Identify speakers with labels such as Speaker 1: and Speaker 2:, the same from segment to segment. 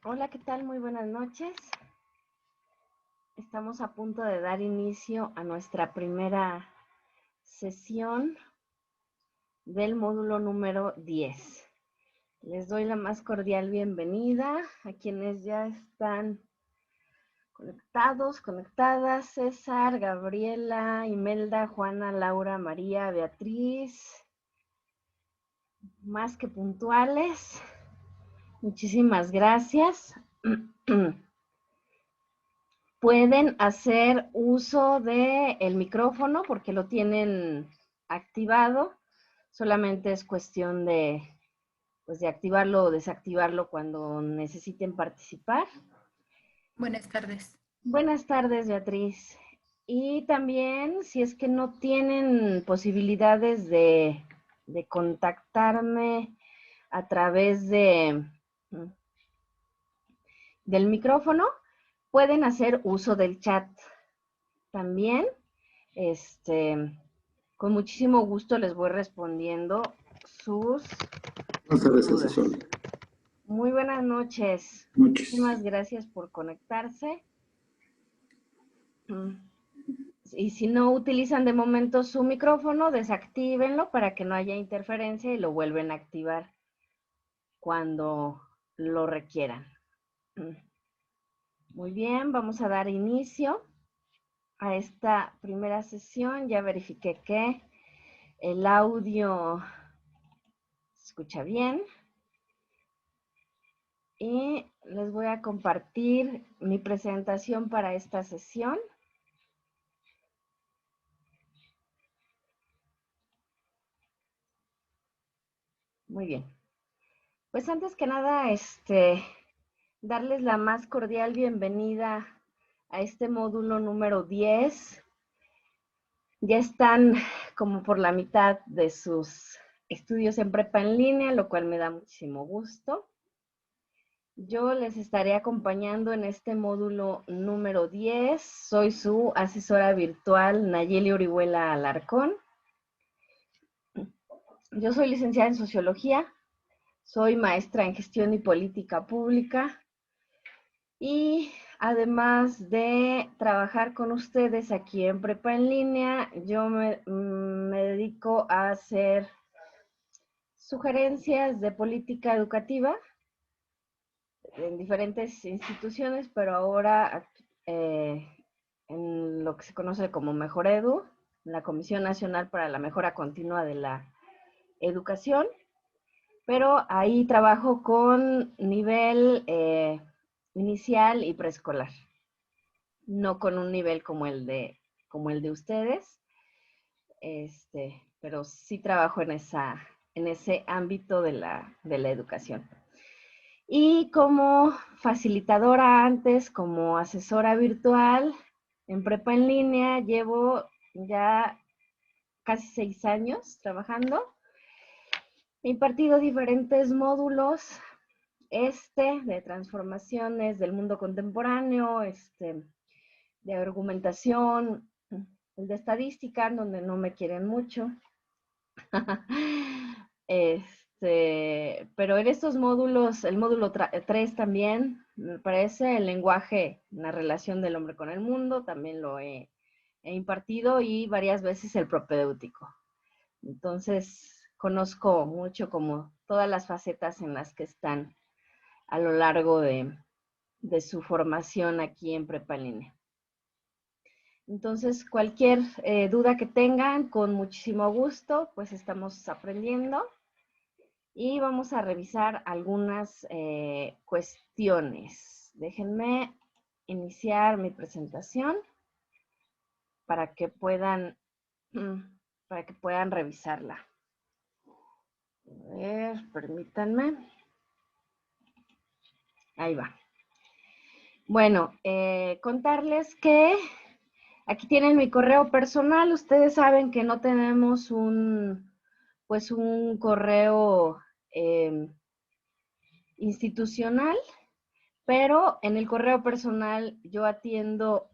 Speaker 1: Hola, ¿qué tal? Muy buenas noches. Estamos a punto de dar inicio a nuestra primera sesión del módulo número 10. Les doy la más cordial bienvenida a quienes ya están conectados, conectadas: César, Gabriela, Imelda, Juana, Laura, María, Beatriz, más que puntuales. Muchísimas gracias. Pueden hacer uso del micrófono porque lo tienen activado. Solamente es cuestión de activarlo o desactivarlo cuando necesiten participar.
Speaker 2: Buenas tardes.
Speaker 1: Buenas tardes, Beatriz. Y también, si es que no tienen posibilidades de contactarme a través del micrófono, pueden hacer uso del chat también. Con muchísimo gusto les voy respondiendo sus dudas. Muy buenas noches. Muchísimas gracias por conectarse. Y si no utilizan de momento su micrófono, desactívenlo para que no haya interferencia y lo vuelven a activar cuando lo requieran. Muy bien, vamos a dar inicio a esta primera sesión. Ya verifiqué que el audio se escucha bien. Y les voy a compartir mi presentación para esta sesión. Muy bien. Pues antes que nada, darles la más cordial bienvenida a este módulo número 10. Ya están como por la mitad de sus estudios en prepa en línea, lo cual me da muchísimo gusto. Yo les estaré acompañando en este módulo número 10. Soy su asesora virtual, Nayeli Orihuela Alarcón. Yo soy licenciada en Sociología, soy maestra en Gestión y Política Pública y además de trabajar con ustedes aquí en Prepa en Línea, yo me dedico a hacer sugerencias de política educativa en diferentes instituciones, pero ahora en lo que se conoce como Mejor Edu, la Comisión Nacional para la Mejora Continua de la Educación. Pero ahí trabajo con nivel inicial y preescolar, no con un nivel como el de ustedes, pero sí trabajo en ese ámbito de la educación. Y como facilitadora antes, como asesora virtual en prepa en línea, llevo ya casi 6 años trabajando. He impartido diferentes módulos, de transformaciones del mundo contemporáneo, de argumentación, el de estadística, donde no me quieren mucho. Pero en estos módulos, el módulo 3 también, me parece, el lenguaje, la relación del hombre con el mundo, también lo he impartido, y varias veces el propedéutico. Entonces, conozco mucho como todas las facetas en las que están a lo largo de su formación aquí en Prepa en Línea. Entonces, cualquier duda que tengan, con muchísimo gusto, pues estamos aprendiendo. Y vamos a revisar algunas cuestiones. Déjenme iniciar mi presentación para que puedan revisarla. A ver, permítanme. Ahí va. Bueno, contarles que aquí tienen mi correo personal. Ustedes saben que no tenemos un correo institucional, pero en el correo personal yo atiendo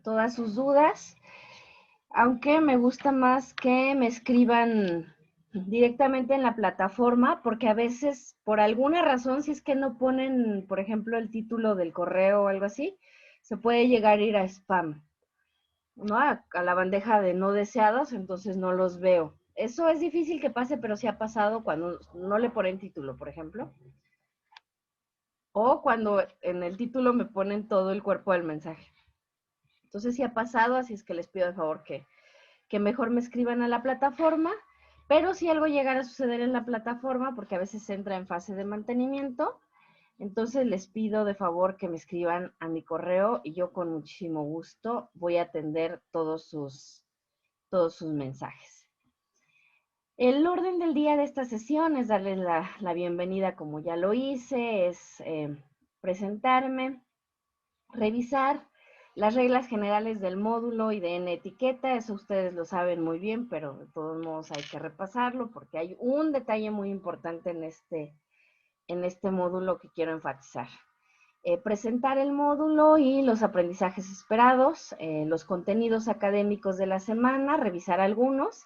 Speaker 1: todas sus dudas, aunque me gusta más que me escriban directamente en la plataforma, porque a veces, por alguna razón, si es que no ponen, por ejemplo, el título del correo o algo así, se puede llegar a ir a spam, ¿no? A la bandeja de no deseados, entonces no los veo. Eso es difícil que pase, pero sí ha pasado cuando no le ponen título, por ejemplo. O cuando en el título me ponen todo el cuerpo del mensaje. Entonces sí ha pasado, así es que les pido de favor que mejor me escriban a la plataforma, pero si algo llegara a suceder en la plataforma, porque a veces entra en fase de mantenimiento, entonces les pido de favor que me escriban a mi correo y yo con muchísimo gusto voy a atender todos sus mensajes. El orden del día de esta sesión es darles la bienvenida como ya lo hice, es presentarme, revisar las reglas generales del módulo y de etiqueta, eso ustedes lo saben muy bien, pero de todos modos hay que repasarlo porque hay un detalle muy importante en este módulo que quiero enfatizar. Presentar el módulo y los aprendizajes esperados, los contenidos académicos de la semana, revisar algunos,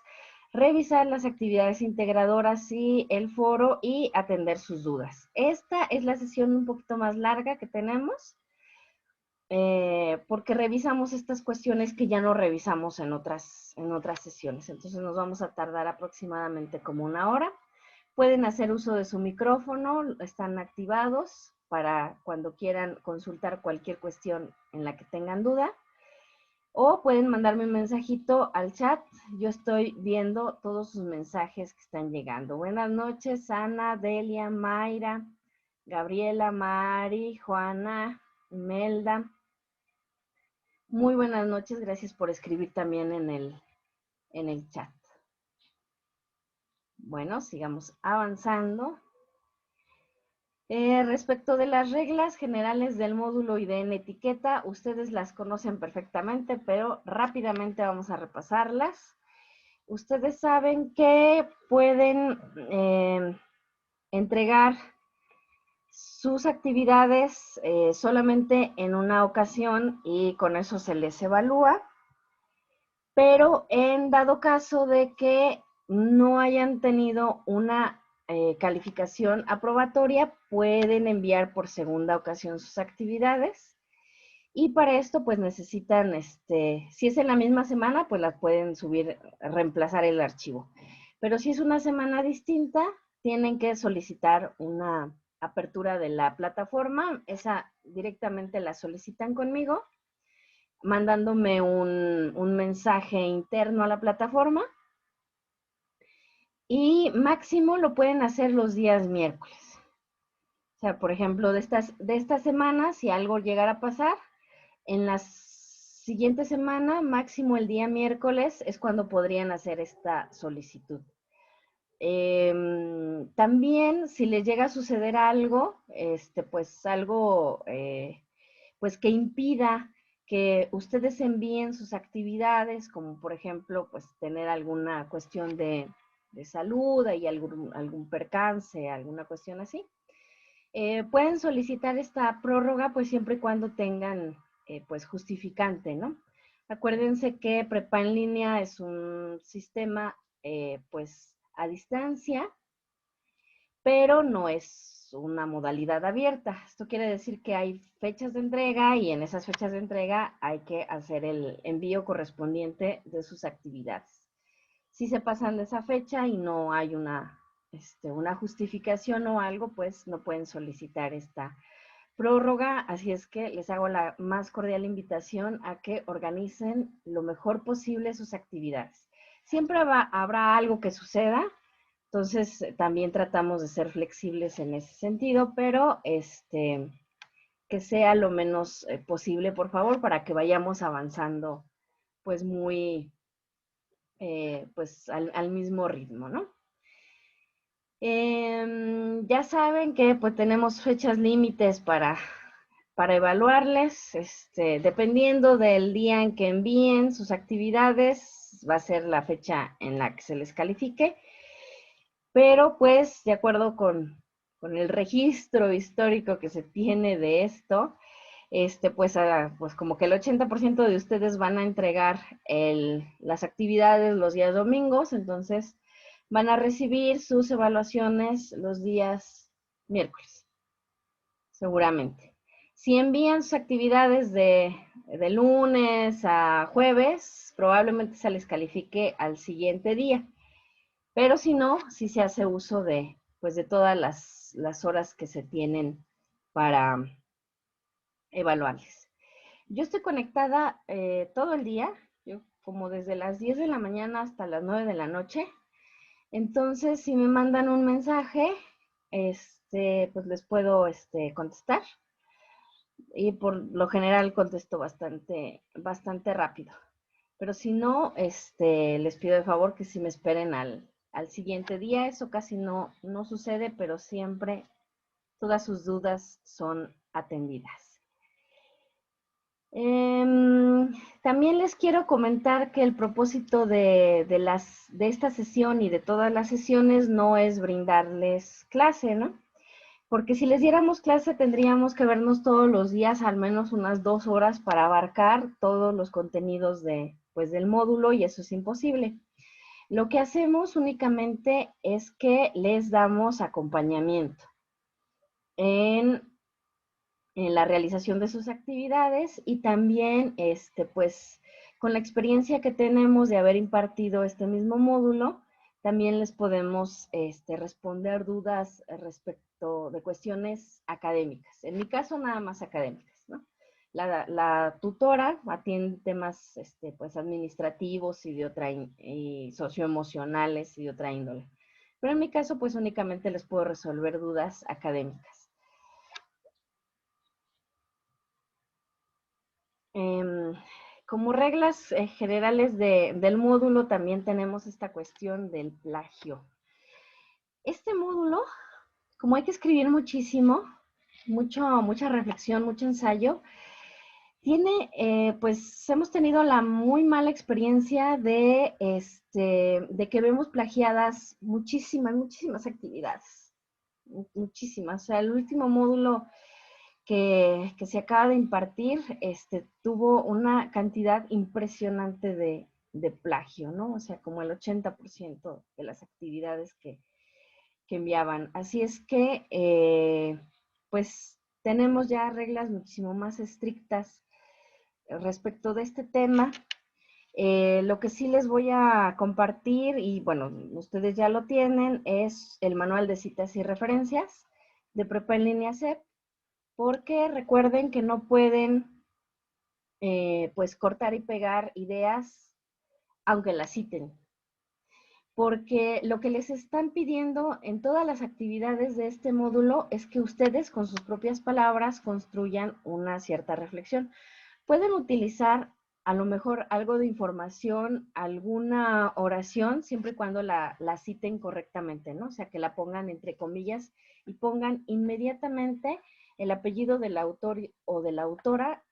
Speaker 1: revisar las actividades integradoras y el foro y atender sus dudas. Esta es la sesión un poquito más larga que tenemos, porque revisamos estas cuestiones que ya no revisamos en otras sesiones. Entonces nos vamos a tardar aproximadamente como 1 hora. Pueden hacer uso de su micrófono, están activados para cuando quieran consultar cualquier cuestión en la que tengan duda. O pueden mandarme un mensajito al chat. Yo estoy viendo todos sus mensajes que están llegando. Buenas noches, Ana, Delia, Mayra, Gabriela, Mari, Juana, Imelda. Muy buenas noches, gracias por escribir también en el chat. Bueno, sigamos avanzando. Respecto de las reglas generales del módulo y de etiqueta, ustedes las conocen perfectamente, pero rápidamente vamos a repasarlas. Ustedes saben que pueden entregar sus actividades solamente en una ocasión y con eso se les evalúa, pero en dado caso de que no hayan tenido una calificación aprobatoria, pueden enviar por segunda ocasión sus actividades y para esto pues necesitan, si es en la misma semana, pues las pueden subir, reemplazar el archivo. Pero si es una semana distinta, tienen que solicitar una apertura de la plataforma, esa directamente la solicitan conmigo, mandándome un mensaje interno a la plataforma y máximo lo pueden hacer los días miércoles. O sea, por ejemplo, de esta semana, si algo llegara a pasar, en la siguiente semana, máximo el día miércoles, es cuando podrían hacer esta solicitud. También, si les llega a suceder algo, pues algo pues que impida que ustedes envíen sus actividades, como por ejemplo, pues tener alguna cuestión de salud, y algún percance, alguna cuestión así. Pueden solicitar esta prórroga, pues siempre y cuando tengan, pues justificante, ¿no? Acuérdense que Prepa en línea es un sistema, pues a distancia, pero no es una modalidad abierta. Esto quiere decir que hay fechas de entrega y en esas fechas de entrega hay que hacer el envío correspondiente de sus actividades. Si se pasan de esa fecha y no hay una justificación o algo, pues no pueden solicitar esta prórroga, así es que les hago la más cordial invitación a que organicen lo mejor posible sus actividades. Siempre habrá algo que suceda, entonces también tratamos de ser flexibles en ese sentido, pero que sea lo menos posible, por favor, para que vayamos avanzando pues muy, pues al mismo ritmo, ¿no? Ya saben que pues tenemos fechas límites para evaluarles, dependiendo del día en que envíen sus actividades, va a ser la fecha en la que se les califique, pero pues de acuerdo con el registro histórico que se tiene de esto, pues como que el 80% de ustedes van a entregar las actividades los días domingos, entonces van a recibir sus evaluaciones los días miércoles, seguramente. Si envían sus actividades de lunes a jueves, probablemente se les califique al siguiente día. Pero si no, sí se hace uso de, pues, de todas las horas que se tienen para evaluarles. Yo estoy conectada todo el día, yo como desde las 10 de la mañana hasta las 9 de la noche. Entonces, si me mandan un mensaje, pues les puedo contestar. Y por lo general contesto bastante rápido. Pero si no, les pido de favor que si me esperen al siguiente día. Eso casi no sucede, pero siempre todas sus dudas son atendidas. También les quiero comentar que el propósito de esta sesión y de todas las sesiones no es brindarles clase, ¿no? Porque si les diéramos clase tendríamos que vernos todos los días al menos unas 2 horas para abarcar todos los contenidos del módulo, y eso es imposible. Lo que hacemos únicamente es que les damos acompañamiento en la realización de sus actividades, y también pues con la experiencia que tenemos de haber impartido este mismo módulo, también les podemos responder dudas respecto de cuestiones académicas. En mi caso, nada más académicas, ¿no? La tutora atiende temas pues administrativos y socioemocionales y de otra índole. Pero en mi caso, pues únicamente les puedo resolver dudas académicas. Como reglas generales del módulo, también tenemos esta cuestión del plagio. Este módulo, como hay que escribir muchísimo, mucha reflexión, mucho ensayo, pues hemos tenido la muy mala experiencia de que vemos plagiadas muchísimas actividades. Muchísimas. O sea, el último módulo que se acaba de impartir, tuvo una cantidad impresionante de plagio, ¿no? O sea, como el 80% de las actividades que enviaban. Así es que, pues, tenemos ya reglas muchísimo más estrictas respecto de este tema. Lo que sí les voy a compartir, y bueno, ustedes ya lo tienen, es el manual de citas y referencias de Prepa en Línea CEP, porque recuerden que no pueden pues cortar y pegar ideas aunque las citen, porque lo que les están pidiendo en todas las actividades de este módulo es que ustedes con sus propias palabras construyan una cierta reflexión. Pueden utilizar a lo mejor algo de información, alguna oración, siempre y cuando la citen correctamente, ¿no? O sea, que la pongan entre comillas y pongan inmediatamente el apellido del autor o de la autora,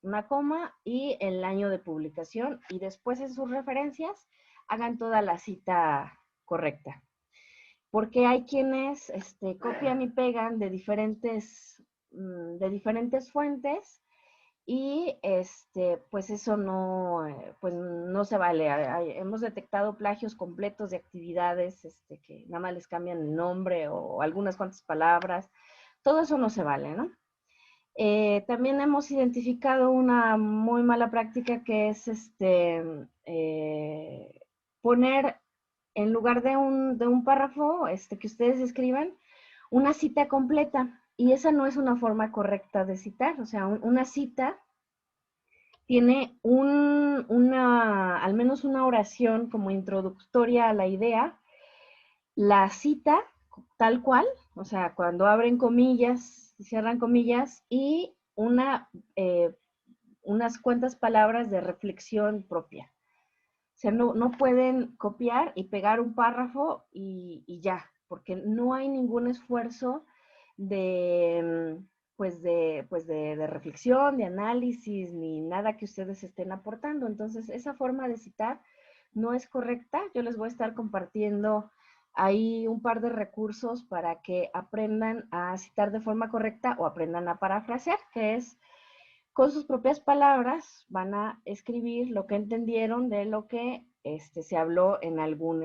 Speaker 1: una coma y el año de publicación, y después en sus referencias hagan toda la cita correcta. Porque hay quienes copian y pegan de diferentes fuentes, y pues eso pues no se vale. Hemos detectado plagios completos de actividades que nada más les cambian el nombre o algunas cuantas palabras. Todo eso no se vale, ¿no? También hemos identificado una muy mala práctica, que es poner en lugar de un párrafo que ustedes escriban, una cita completa. Y esa no es una forma correcta de citar. O sea, una cita tiene al menos una oración como introductoria a la idea, la cita tal cual, o sea, cuando abren comillas y cierran comillas, y unas cuantas palabras de reflexión propia. O sea, no pueden copiar y pegar un párrafo y ya, porque no hay ningún esfuerzo de reflexión, de análisis, ni nada que ustedes estén aportando. Entonces, esa forma de citar no es correcta. Yo les voy a estar compartiendo ahí un par de recursos para que aprendan a citar de forma correcta o aprendan a parafrasear, que es con sus propias palabras van a escribir lo que entendieron de lo que se habló en algún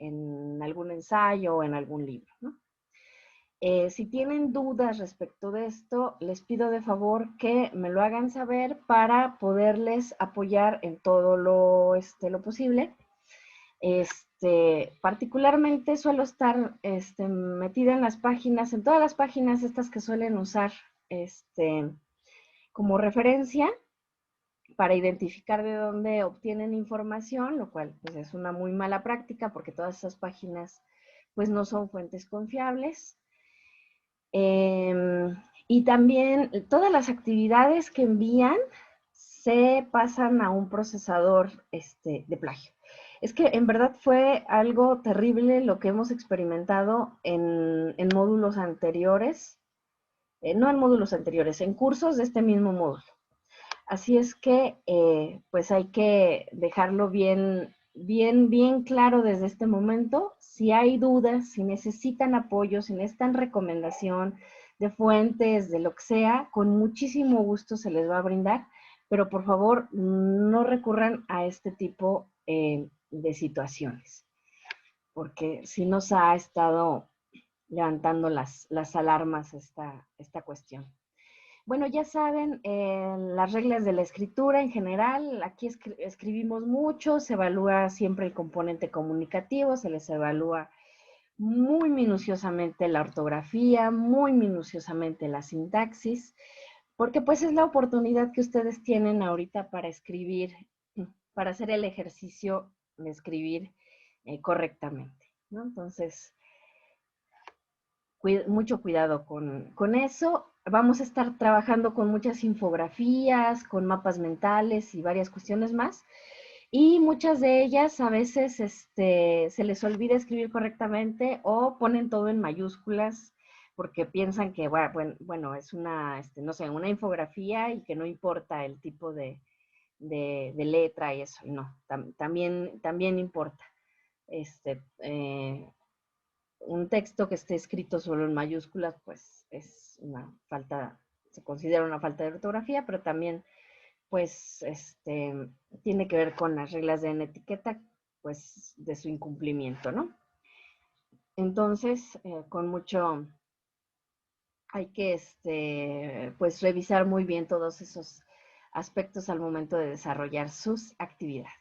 Speaker 1: en algún ensayo o en algún libro, ¿no? Si tienen dudas respecto de esto, les pido de favor que me lo hagan saber para poderles apoyar en todo lo posible. Particularmente suelo estar metida en las páginas, en todas las páginas estas que suelen usar como referencia para identificar de dónde obtienen información, lo cual pues, es una muy mala práctica porque todas esas páginas pues no son fuentes confiables. Y también todas las actividades que envían se pasan a un procesador de plagio. Es que en verdad fue algo terrible lo que hemos experimentado en módulos anteriores, no en módulos anteriores, en cursos de este mismo módulo. Así es que pues hay que dejarlo bien claro desde este momento. Si hay dudas, si necesitan apoyo, si necesitan recomendación de fuentes, de lo que sea, con muchísimo gusto se les va a brindar, pero por favor no recurran a este tipo de situaciones, porque sí nos ha estado levantando las alarmas esta cuestión. Bueno, ya saben, las reglas de la escritura en general, aquí escribimos mucho, se evalúa siempre el componente comunicativo, se les evalúa muy minuciosamente la ortografía, muy minuciosamente la sintaxis, porque pues es la oportunidad que ustedes tienen ahorita para escribir, para hacer el ejercicio de escribir correctamente, ¿no? Entonces, mucho cuidado con eso. Vamos a estar trabajando con muchas infografías, con mapas mentales y varias cuestiones más. Y muchas de ellas a veces se les olvida escribir correctamente o ponen todo en mayúsculas porque piensan que, bueno, es una, no sé, una infografía y que no importa el tipo de letra y eso. No, también importa. Un texto que esté escrito solo en mayúsculas, pues es una falta, se considera una falta de ortografía, pero también, pues, tiene que ver con las reglas de etiqueta, pues, de su incumplimiento, ¿no? Entonces, con mucho, hay que, pues, revisar muy bien todos esos aspectos al momento de desarrollar sus actividades.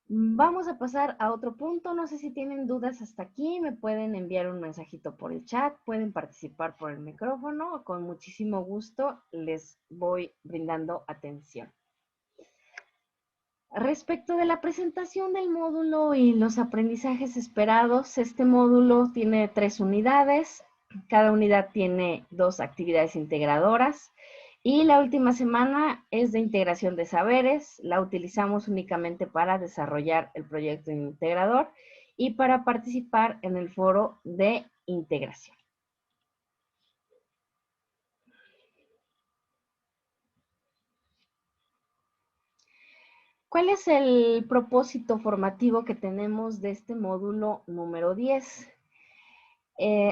Speaker 1: Vamos a pasar a otro punto. No sé si tienen dudas hasta aquí. Me pueden enviar un mensajito por el chat. Pueden participar por el micrófono. Con muchísimo gusto les voy brindando atención. Respecto de la presentación del módulo y los aprendizajes esperados, este módulo tiene 3 unidades. Cada unidad tiene 2 actividades integradoras. Y la última semana es de integración de saberes. La utilizamos únicamente para desarrollar el proyecto integrador y para participar en el foro de integración. ¿Cuál es el propósito formativo que tenemos de este módulo número 10?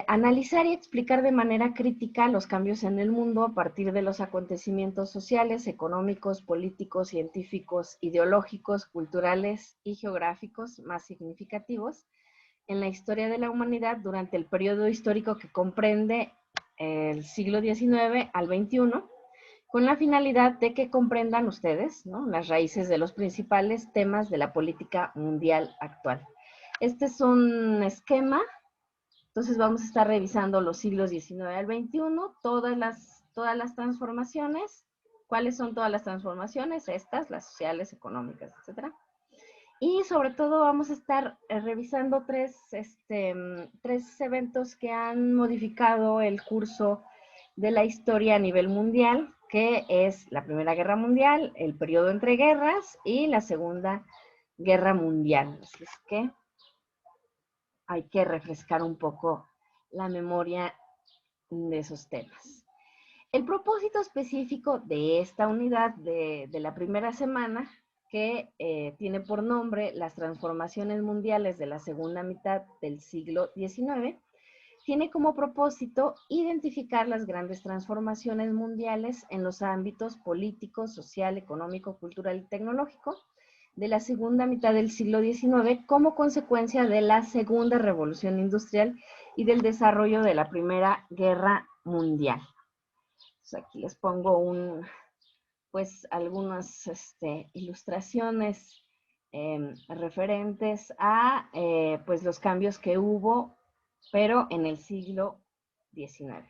Speaker 1: Analizar y explicar de manera crítica los cambios en el mundo a partir de los acontecimientos sociales, económicos, políticos, científicos, ideológicos, culturales y geográficos más significativos en la historia de la humanidad durante el periodo histórico que comprende el siglo XIX al XXI, con la finalidad de que comprendan ustedes, ¿no?, las raíces de los principales temas de la política mundial actual. Este es un esquema. Entonces vamos a estar revisando los siglos XIX al XXI, todas las transformaciones. ¿Cuáles son todas las transformaciones? Estas, las sociales, económicas, etc. Y sobre todo vamos a estar revisando tres eventos que han modificado el curso de la historia a nivel mundial, que es la Primera Guerra Mundial, el periodo entre guerras y la Segunda Guerra Mundial. Así es que hay que refrescar un poco la memoria de esos temas. El propósito específico de esta unidad de la primera semana, que tiene por nombre las transformaciones mundiales de la segunda mitad del siglo XIX, tiene como propósito identificar las grandes transformaciones mundiales en los ámbitos político, social, económico, cultural y tecnológico, de la segunda mitad del siglo XIX como consecuencia de la Segunda Revolución Industrial y del desarrollo de la Primera Guerra Mundial. Entonces aquí les pongo pues algunas ilustraciones referentes a pues los cambios que hubo, pero en el siglo XIX.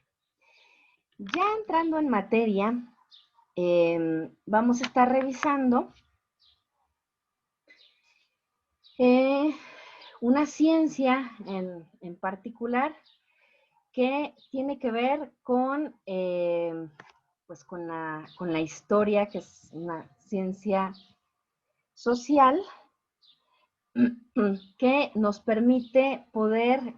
Speaker 1: Ya entrando en materia, vamos a estar revisando una ciencia en particular que tiene que ver con, pues con la historia, que es una ciencia social que nos permite poder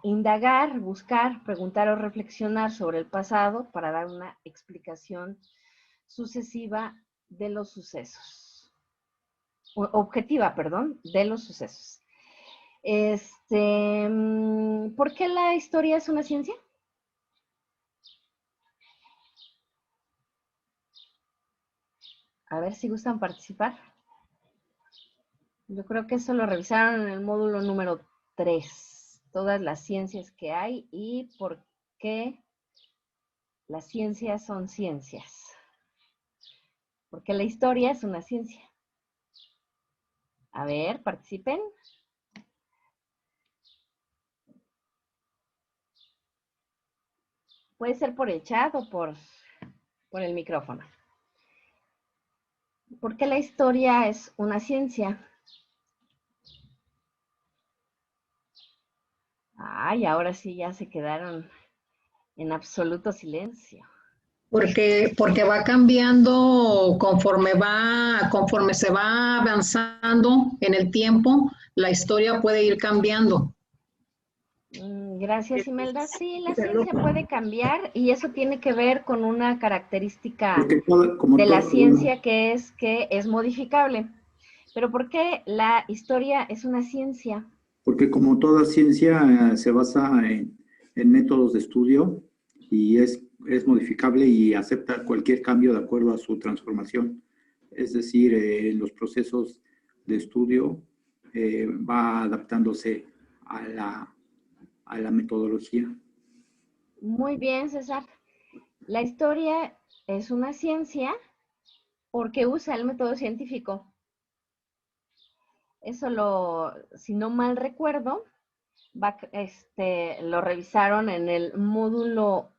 Speaker 1: indagar, buscar, preguntar o reflexionar sobre el pasado para dar una explicación sucesiva de los sucesos. Objetiva, perdón, de los sucesos. ¿Por qué la historia es una ciencia? A ver si gustan participar. Yo creo que eso lo revisaron en el módulo número 3. Todas las ciencias que hay y por qué las ciencias son ciencias. Porque la historia es una ciencia. A ver, participen. Puede ser por el chat o por el micrófono. ¿Por qué la historia es una ciencia? Ay, ahora sí ya se quedaron en absoluto silencio.
Speaker 3: Porque va cambiando conforme se va avanzando en el tiempo, la historia puede ir cambiando.
Speaker 1: Gracias, Imelda. Sí, la ciencia puede cambiar y eso tiene que ver con una característica de la ciencia que es modificable. Pero ¿por qué la historia es una ciencia?
Speaker 4: Porque como toda ciencia se basa en métodos de estudio y es modificable y acepta cualquier cambio de acuerdo a su transformación. Es decir, los procesos de estudio va adaptándose a la metodología.
Speaker 1: Muy bien, César. La historia es una ciencia porque usa el método científico. Eso si no mal recuerdo, lo revisaron en el módulo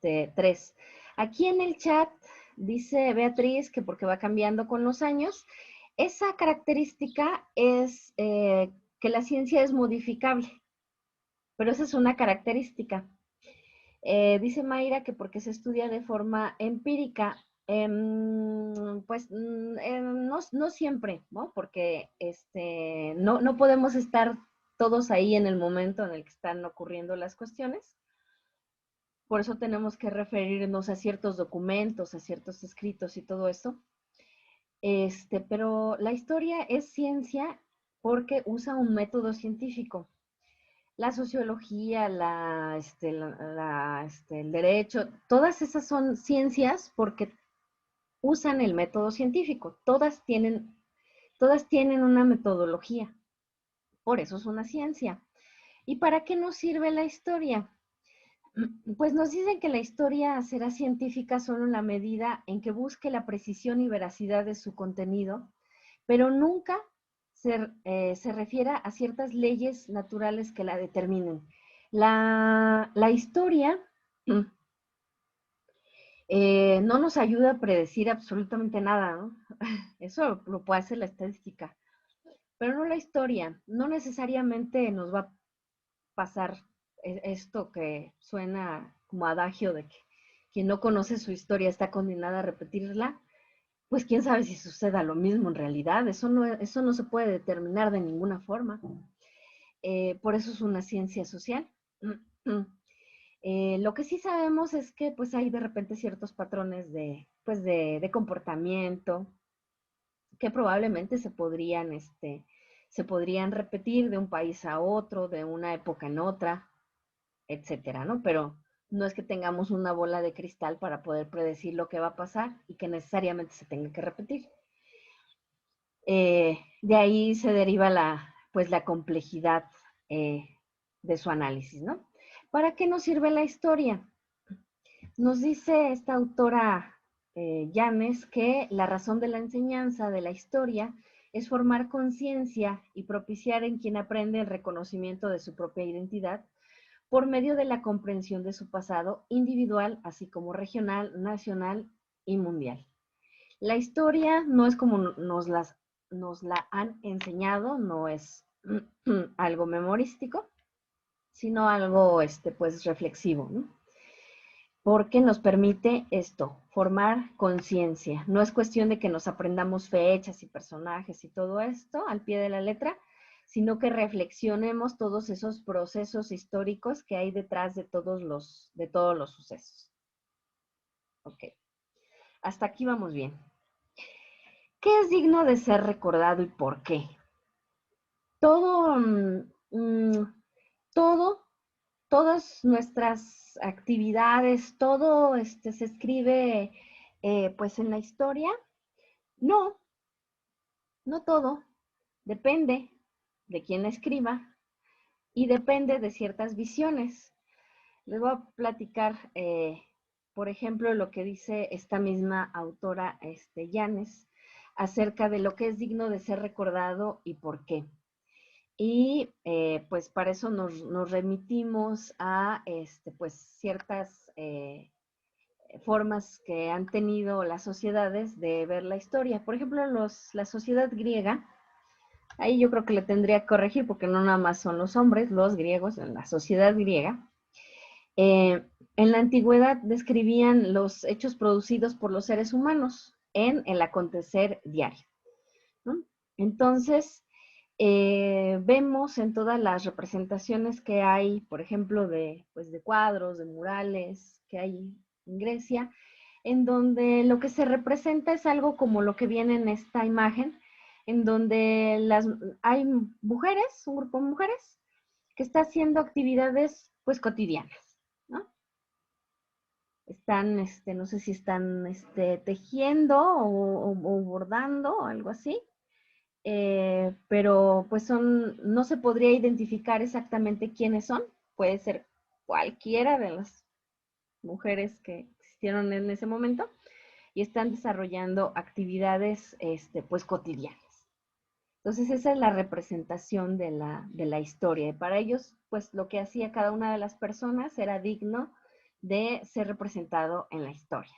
Speaker 1: 3. Aquí en el chat dice Beatriz que porque va cambiando con los años. Esa característica es que la ciencia es modificable, pero esa es una característica. Dice Mayra que porque se estudia de forma empírica, pues no siempre, ¿no? Porque no podemos estar todos ahí en el momento en el que están ocurriendo las cuestiones. Por eso tenemos que referirnos a ciertos documentos, a ciertos escritos y todo eso. Pero la historia es ciencia porque usa un método científico. La sociología, el derecho, todas esas son ciencias porque usan el método científico. Todas tienen una metodología. Por eso es una ciencia. ¿Y para qué nos sirve la historia? Pues nos dicen que la historia será científica solo en la medida en que busque la precisión y veracidad de su contenido, pero nunca se refiera a ciertas leyes naturales que la determinen. La historia no nos ayuda a predecir absolutamente nada, ¿no? Eso lo puede hacer la estadística, pero no la historia. No necesariamente nos va a pasar esto que suena como adagio de que quien no conoce su historia está condenada a repetirla. Pues quién sabe si suceda lo mismo en realidad. Eso no se puede determinar de ninguna forma. Por eso es una ciencia social. Lo que sí sabemos es que pues hay de repente ciertos patrones de comportamiento que probablemente se podrían repetir de un país a otro, de una época en otra, etcétera, ¿no? Pero no es que tengamos una bola de cristal para poder predecir lo que va a pasar y que necesariamente se tenga que repetir. De ahí se deriva la complejidad de su análisis, ¿no? ¿Para qué nos sirve la historia? Nos dice esta autora Yanes que la razón de la enseñanza de la historia es formar conciencia y propiciar en quien aprende el reconocimiento de su propia identidad por medio de la comprensión de su pasado individual, así como regional, nacional y mundial. La historia no es como nos la han enseñado, no es algo memorístico, sino algo pues reflexivo, ¿no? Porque nos permite esto, formar conciencia. No es cuestión de que nos aprendamos fechas y personajes y todo esto al pie de la letra, sino que reflexionemos todos esos procesos históricos que hay detrás de todos los sucesos. Ok, hasta aquí vamos bien. ¿Qué es digno de ser recordado y por qué? Todas nuestras actividades, todo se escribe pues en la historia. No todo. Depende de quién escriba y depende de ciertas visiones. Les voy a platicar, por ejemplo, lo que dice esta misma autora, Yanes, acerca de lo que es digno de ser recordado y por qué. Y pues para eso nos remitimos a pues ciertas formas que han tenido las sociedades de ver la historia. Por ejemplo, la sociedad griega, ahí yo creo que le tendría que corregir porque no nada más son los hombres, los griegos, en la sociedad griega. En la antigüedad describían los hechos producidos por los seres humanos en el acontecer diario, ¿no? Entonces, vemos en todas las representaciones que hay, por ejemplo, de cuadros, de murales que hay en Grecia, en donde lo que se representa es algo como lo que viene en esta imagen, en donde hay mujeres, un grupo de mujeres, que está haciendo actividades pues cotidianas, ¿no? Están, no sé si están tejiendo o bordando o algo así. Pero pues no se podría identificar exactamente quiénes son. Puede ser cualquiera de las mujeres que existieron en ese momento y están desarrollando actividades pues cotidianas. Entonces esa es la representación de la historia. Y para ellos, pues lo que hacía cada una de las personas era digno de ser representado en la historia.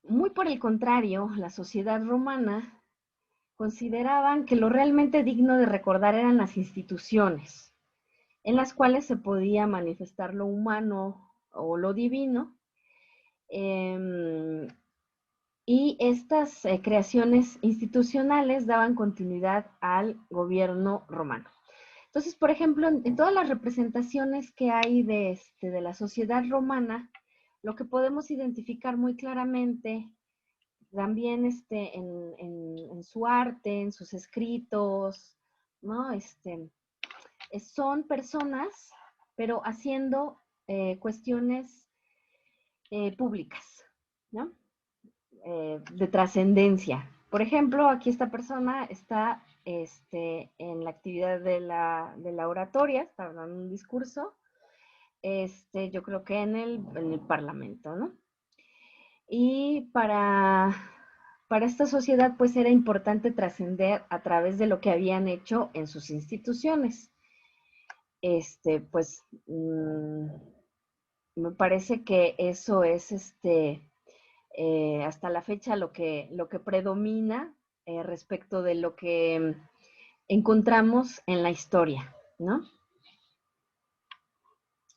Speaker 1: Muy por el contrario, la sociedad romana consideraban que lo realmente digno de recordar eran las instituciones, en las cuales se podía manifestar lo humano o lo divino, y estas creaciones institucionales daban continuidad al gobierno romano. Entonces, por ejemplo, en todas las representaciones que hay de la sociedad romana, lo que podemos identificar muy claramente también en su arte, en sus escritos, ¿no? Son personas, pero haciendo cuestiones públicas, ¿no? De trascendencia. Por ejemplo, aquí esta persona está en la actividad de la oratoria, está dando un discurso, yo creo que en el Parlamento, ¿no? Y para esta sociedad, pues era importante trascender a través de lo que habían hecho en sus instituciones. Pues, me parece que eso es, hasta la fecha lo que predomina respecto de lo que encontramos en la historia, ¿no?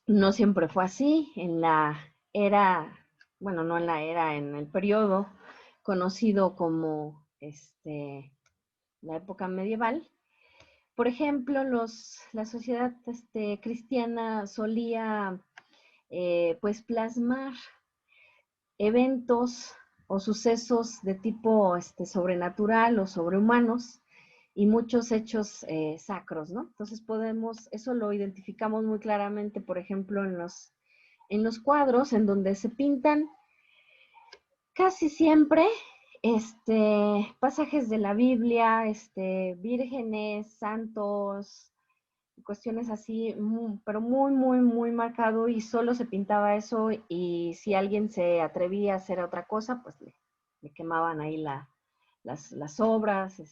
Speaker 1: No siempre fue así. En la era, bueno, no en la era, en el periodo conocido como la época medieval. Por ejemplo, la sociedad cristiana solía pues plasmar eventos o sucesos de tipo sobrenatural o sobrehumanos y muchos hechos sacros, ¿no? Entonces eso lo identificamos muy claramente, por ejemplo, en los cuadros, en donde se pintan casi siempre pasajes de la Biblia, vírgenes, santos, cuestiones así, pero muy, muy, muy marcado, y solo se pintaba eso, y si alguien se atrevía a hacer otra cosa, pues le quemaban ahí las obras,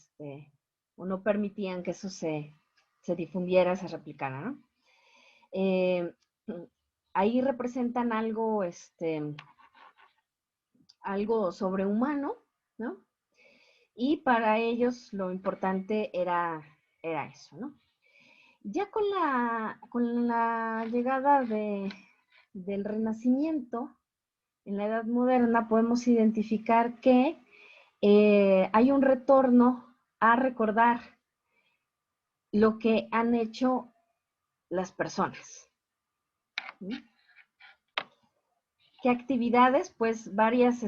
Speaker 1: o no permitían que eso se difundiera, se replicara, ¿no? Ahí representan algo, algo sobrehumano, ¿no? Y para ellos lo importante era eso, ¿no? Ya con la llegada del Renacimiento, en la Edad Moderna, podemos identificar que hay un retorno a recordar lo que han hecho las personas. ¿Sí? ¿Qué actividades? Pues varias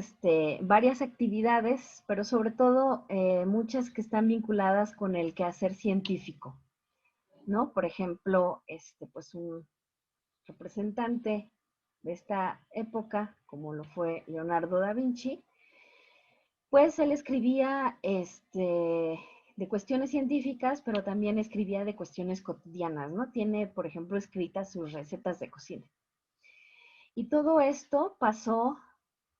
Speaker 1: actividades, pero sobre todo muchas que están vinculadas con el quehacer científico, ¿no? Por ejemplo, pues un representante de esta época, como lo fue Leonardo da Vinci, pues él escribía de cuestiones científicas, pero también escribía de cuestiones cotidianas, ¿no? Tiene, por ejemplo, escritas sus recetas de cocina. Y todo esto pasó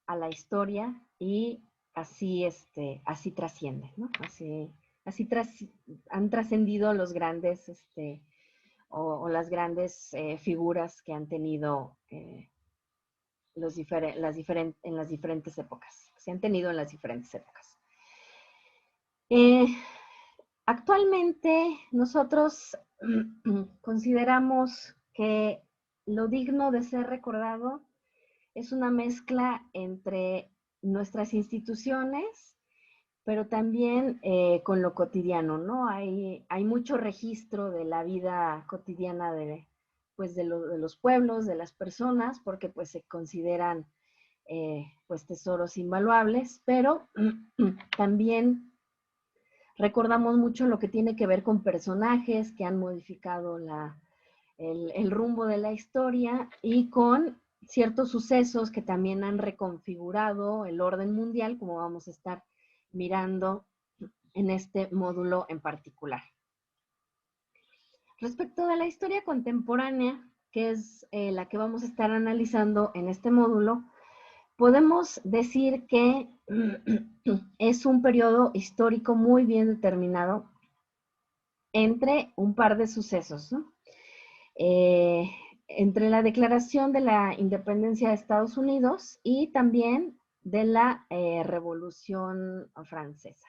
Speaker 1: a la historia y así, así trasciende, ¿no? Así han trascendido los grandes, o las grandes figuras que han tenido en las diferentes épocas, se han tenido en las diferentes épocas. Actualmente nosotros consideramos que lo digno de ser recordado es una mezcla entre nuestras instituciones, pero también con lo cotidiano, ¿no? Hay mucho registro de la vida cotidiana de los pueblos, de las personas, porque pues se consideran pues tesoros invaluables, pero también recordamos mucho lo que tiene que ver con personajes que han modificado el rumbo de la historia, y con ciertos sucesos que también han reconfigurado el orden mundial, como vamos a estar mirando en este módulo en particular. Respecto de la historia contemporánea, que es la que vamos a estar analizando en este módulo, podemos decir que es un periodo histórico muy bien determinado entre un par de sucesos, ¿no? Entre la declaración de la independencia de Estados Unidos y también de la Revolución Francesa.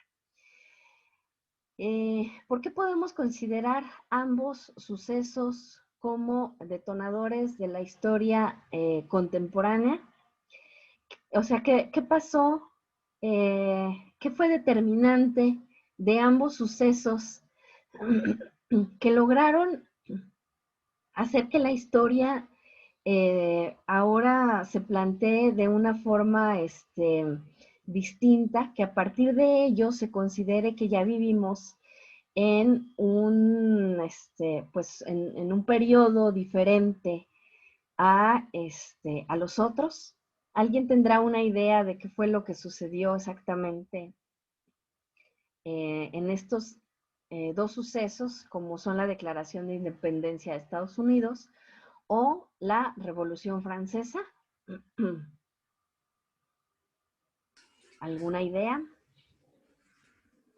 Speaker 1: ¿Por qué podemos considerar ambos sucesos como detonadores de la historia contemporánea? O sea, ¿qué pasó? ¿Qué fue determinante de ambos sucesos que lograron hacer que la historia ahora se plantee de una forma distinta, que a partir de ello se considere que ya vivimos en un, pues en un periodo diferente a los otros? ¿Alguien tendrá una idea de qué fue lo que sucedió exactamente en estos dos sucesos, como son la Declaración de Independencia de Estados Unidos o la Revolución Francesa? ¿Alguna idea?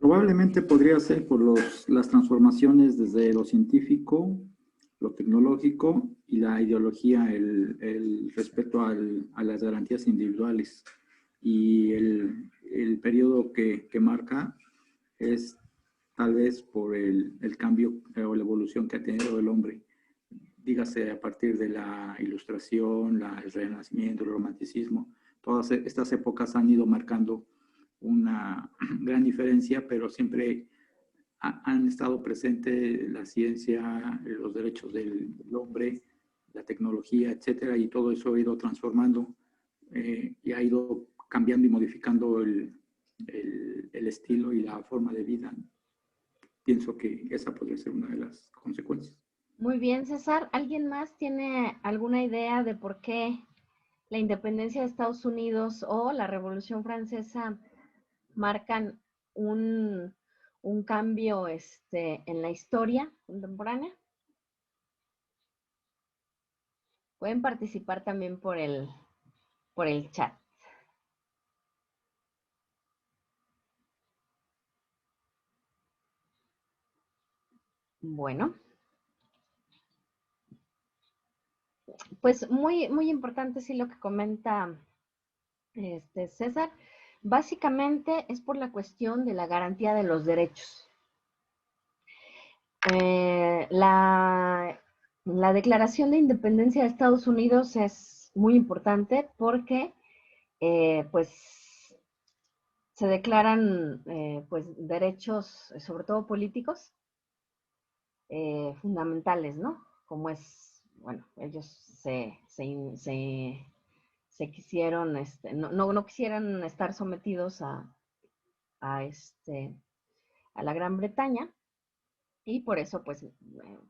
Speaker 4: Probablemente podría ser por las transformaciones desde lo científico, lo tecnológico y la ideología, el respeto a las garantías individuales. Y el periodo que marca es tal vez por el cambio o la evolución que ha tenido el hombre. Dígase a partir de la Ilustración, el Renacimiento, el Romanticismo. Todas estas épocas han ido marcando una gran diferencia, pero siempre han estado presentes la ciencia, los derechos del hombre, la tecnología, etcétera, y todo eso ha ido transformando y ha ido cambiando y modificando el estilo y la forma de vida. Pienso que esa podría ser una de las consecuencias.
Speaker 1: Muy bien, César. ¿Alguien más tiene alguna idea de por qué la independencia de Estados Unidos o la Revolución Francesa marcan un cambio en la historia contemporánea. Pueden participar también por el chat. Bueno, pues muy, muy importante sí lo que comenta César. Básicamente es por la cuestión de la garantía de los derechos. La Declaración de Independencia de Estados Unidos es muy importante porque pues se declaran pues derechos, sobre todo políticos, fundamentales, ¿no? Como es, bueno, ellos se quisieron, no quisieran estar sometidos a la Gran Bretaña y por eso pues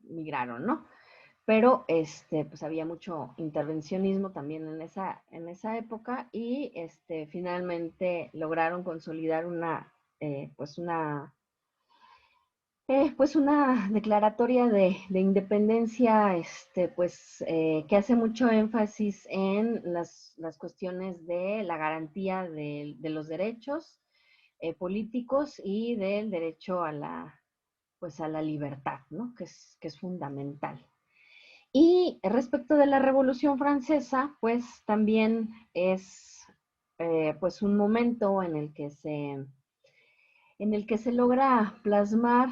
Speaker 1: migraron, ¿no? Pero pues había mucho intervencionismo también en esa época y finalmente lograron consolidar pues una declaratoria de independencia que hace mucho énfasis en las cuestiones de la garantía de los derechos políticos y del derecho a la libertad, ¿no? Que es fundamental. Y respecto de la Revolución Francesa, pues también es pues un momento en el que se logra plasmar,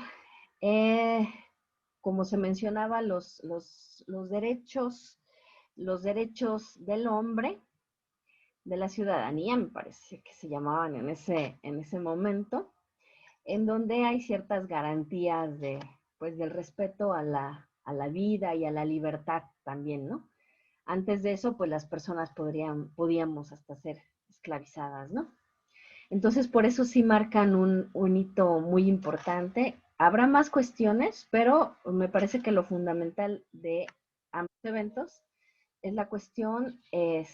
Speaker 1: como se mencionaba, los derechos del hombre, de la ciudadanía, me parece que se llamaban en ese momento, en donde hay ciertas garantías pues, del respeto a la vida y a la libertad también, ¿no? Antes de eso, pues las personas podíamos hasta ser esclavizadas, ¿no? Entonces, por eso sí marcan un hito muy importante. Habrá más cuestiones, pero me parece que lo fundamental de ambos eventos es la cuestión de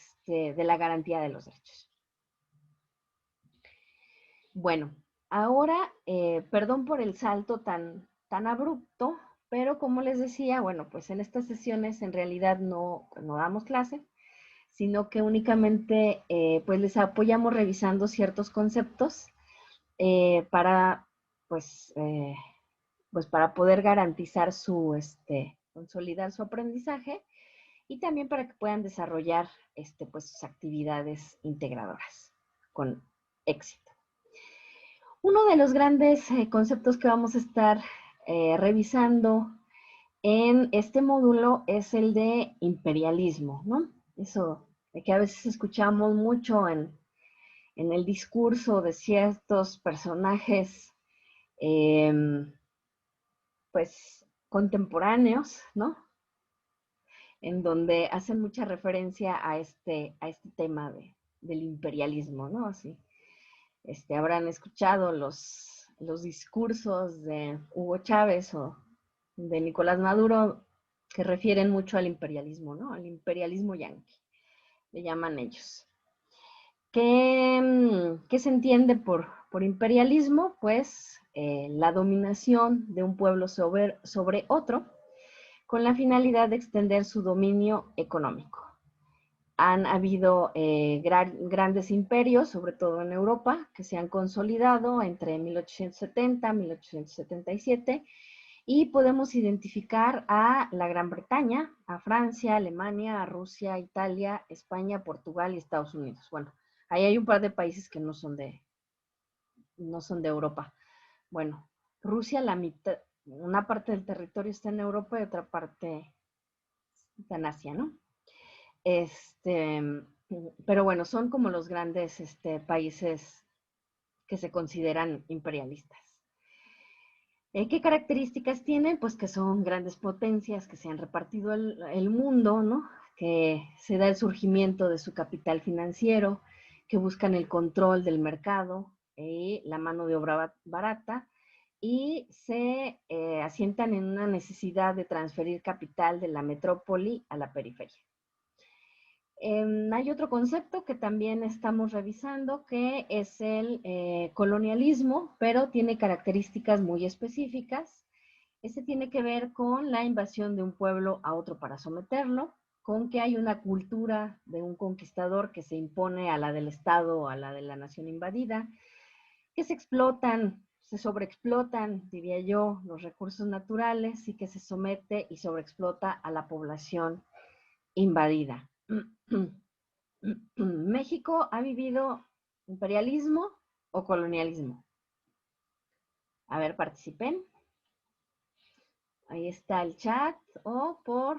Speaker 1: la garantía de los derechos. Bueno, ahora, perdón por el salto tan abrupto, pero como les decía, bueno, pues en estas sesiones en realidad no damos clase, sino que únicamente pues les apoyamos revisando ciertos conceptos para pues para poder garantizar consolidar su aprendizaje y también para que puedan desarrollar pues sus actividades integradoras con éxito. Uno de los grandes conceptos que vamos a estar revisando en este módulo es el de imperialismo, ¿no? Eso de que a veces escuchamos mucho en el discurso de ciertos personajes, pues, contemporáneos, ¿no? En donde hacen mucha referencia a este tema del imperialismo, ¿no? Así, habrán escuchado los discursos de Hugo Chávez o de Nicolás Maduro que refieren mucho al imperialismo, ¿no? Al imperialismo yanqui, le llaman ellos. ¿Qué se entiende por imperialismo? Pues la dominación de un pueblo sobre otro con la finalidad de extender su dominio económico. Han habido grandes imperios, sobre todo en Europa, que se han consolidado entre 1870 y 1877, y podemos identificar a la Gran Bretaña, a Francia, Alemania, a Rusia, Italia, España, Portugal y Estados Unidos. Bueno, ahí hay un par de países que no son de Europa. Bueno, Rusia, la mitad, una parte del territorio está en Europa y otra parte está en Asia, ¿no? Pero bueno, son como los grandes países que se consideran imperialistas. ¿Qué características tienen? Pues que son grandes potencias, que se han repartido el mundo, ¿no? Que se da el surgimiento de su capital financiero, que buscan el control del mercado y la mano de obra barata, y se asientan en una necesidad de transferir capital de la metrópoli a la periferia. Hay otro concepto que también estamos revisando, que es el colonialismo, pero tiene características muy específicas. Este tiene que ver con la invasión de un pueblo a otro para someterlo, con que hay una cultura de un conquistador que se impone a la del Estado o a la de la nación invadida, que se explotan, se sobreexplotan, diría yo, los recursos naturales y que se somete y sobreexplota a la población invadida. ¿México ha vivido imperialismo o colonialismo? A ver, participen. Ahí está el chat. O por...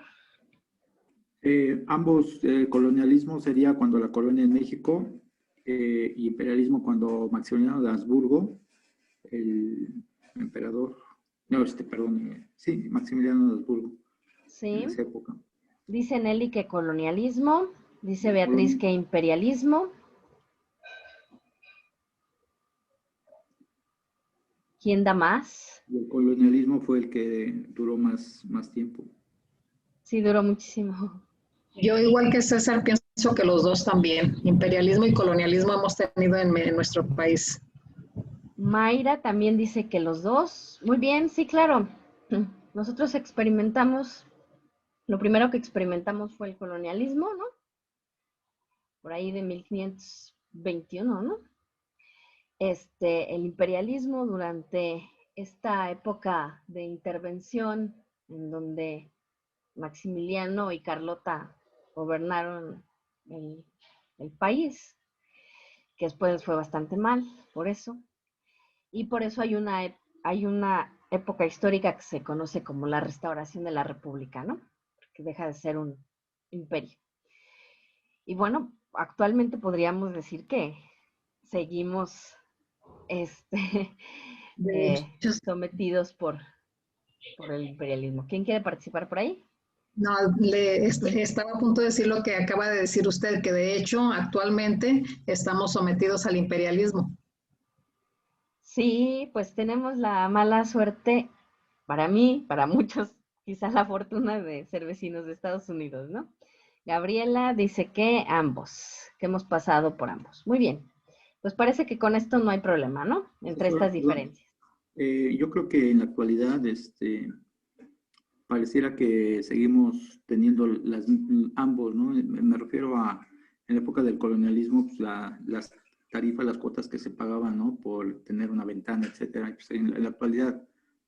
Speaker 4: Ambos, colonialismo sería cuando la colonia en México, y imperialismo cuando Maximiliano de Habsburgo, el emperador, no, perdón, sí, Maximiliano de Habsburgo, en
Speaker 1: Sí.
Speaker 4: esa época.
Speaker 1: Dice Nelly que colonialismo. Dice Beatriz que imperialismo. ¿Quién da más?
Speaker 4: Y el colonialismo fue el que duró más tiempo.
Speaker 1: Sí, duró muchísimo.
Speaker 3: Yo, igual que César, pienso que los dos también. Imperialismo y colonialismo hemos tenido en nuestro país.
Speaker 1: Mayra también dice que los dos. Muy bien, sí, claro. Nosotros experimentamos, lo primero que experimentamos fue el colonialismo, ¿no? Por ahí de 1521, ¿no? El imperialismo durante esta época de intervención en donde Maximiliano y Carlota gobernaron el país, que después fue bastante mal, por eso. Y por eso hay una época histórica que se conoce como la restauración de la República, ¿no? Que deja de ser un imperio. Y bueno, actualmente podríamos decir que seguimos sometidos por el imperialismo. ¿Quién quiere participar por ahí?
Speaker 3: No, estaba a punto de decir lo que acaba de decir usted, que de hecho actualmente estamos sometidos al imperialismo.
Speaker 1: Sí, pues tenemos la mala suerte, para mí, para muchos, quizás la fortuna de ser vecinos de Estados Unidos, ¿no? Gabriela dice que ambos, que hemos pasado por ambos. Muy bien, pues parece que con esto no hay problema, ¿no? Entre estas diferencias.
Speaker 4: Yo creo que en la actualidad, pareciera que seguimos teniendo ambos, ¿no? Me refiero a, en la época del colonialismo, pues las tarifas, las cuotas que se pagaban, ¿no? Por tener una ventana, etcétera. Pues en la actualidad,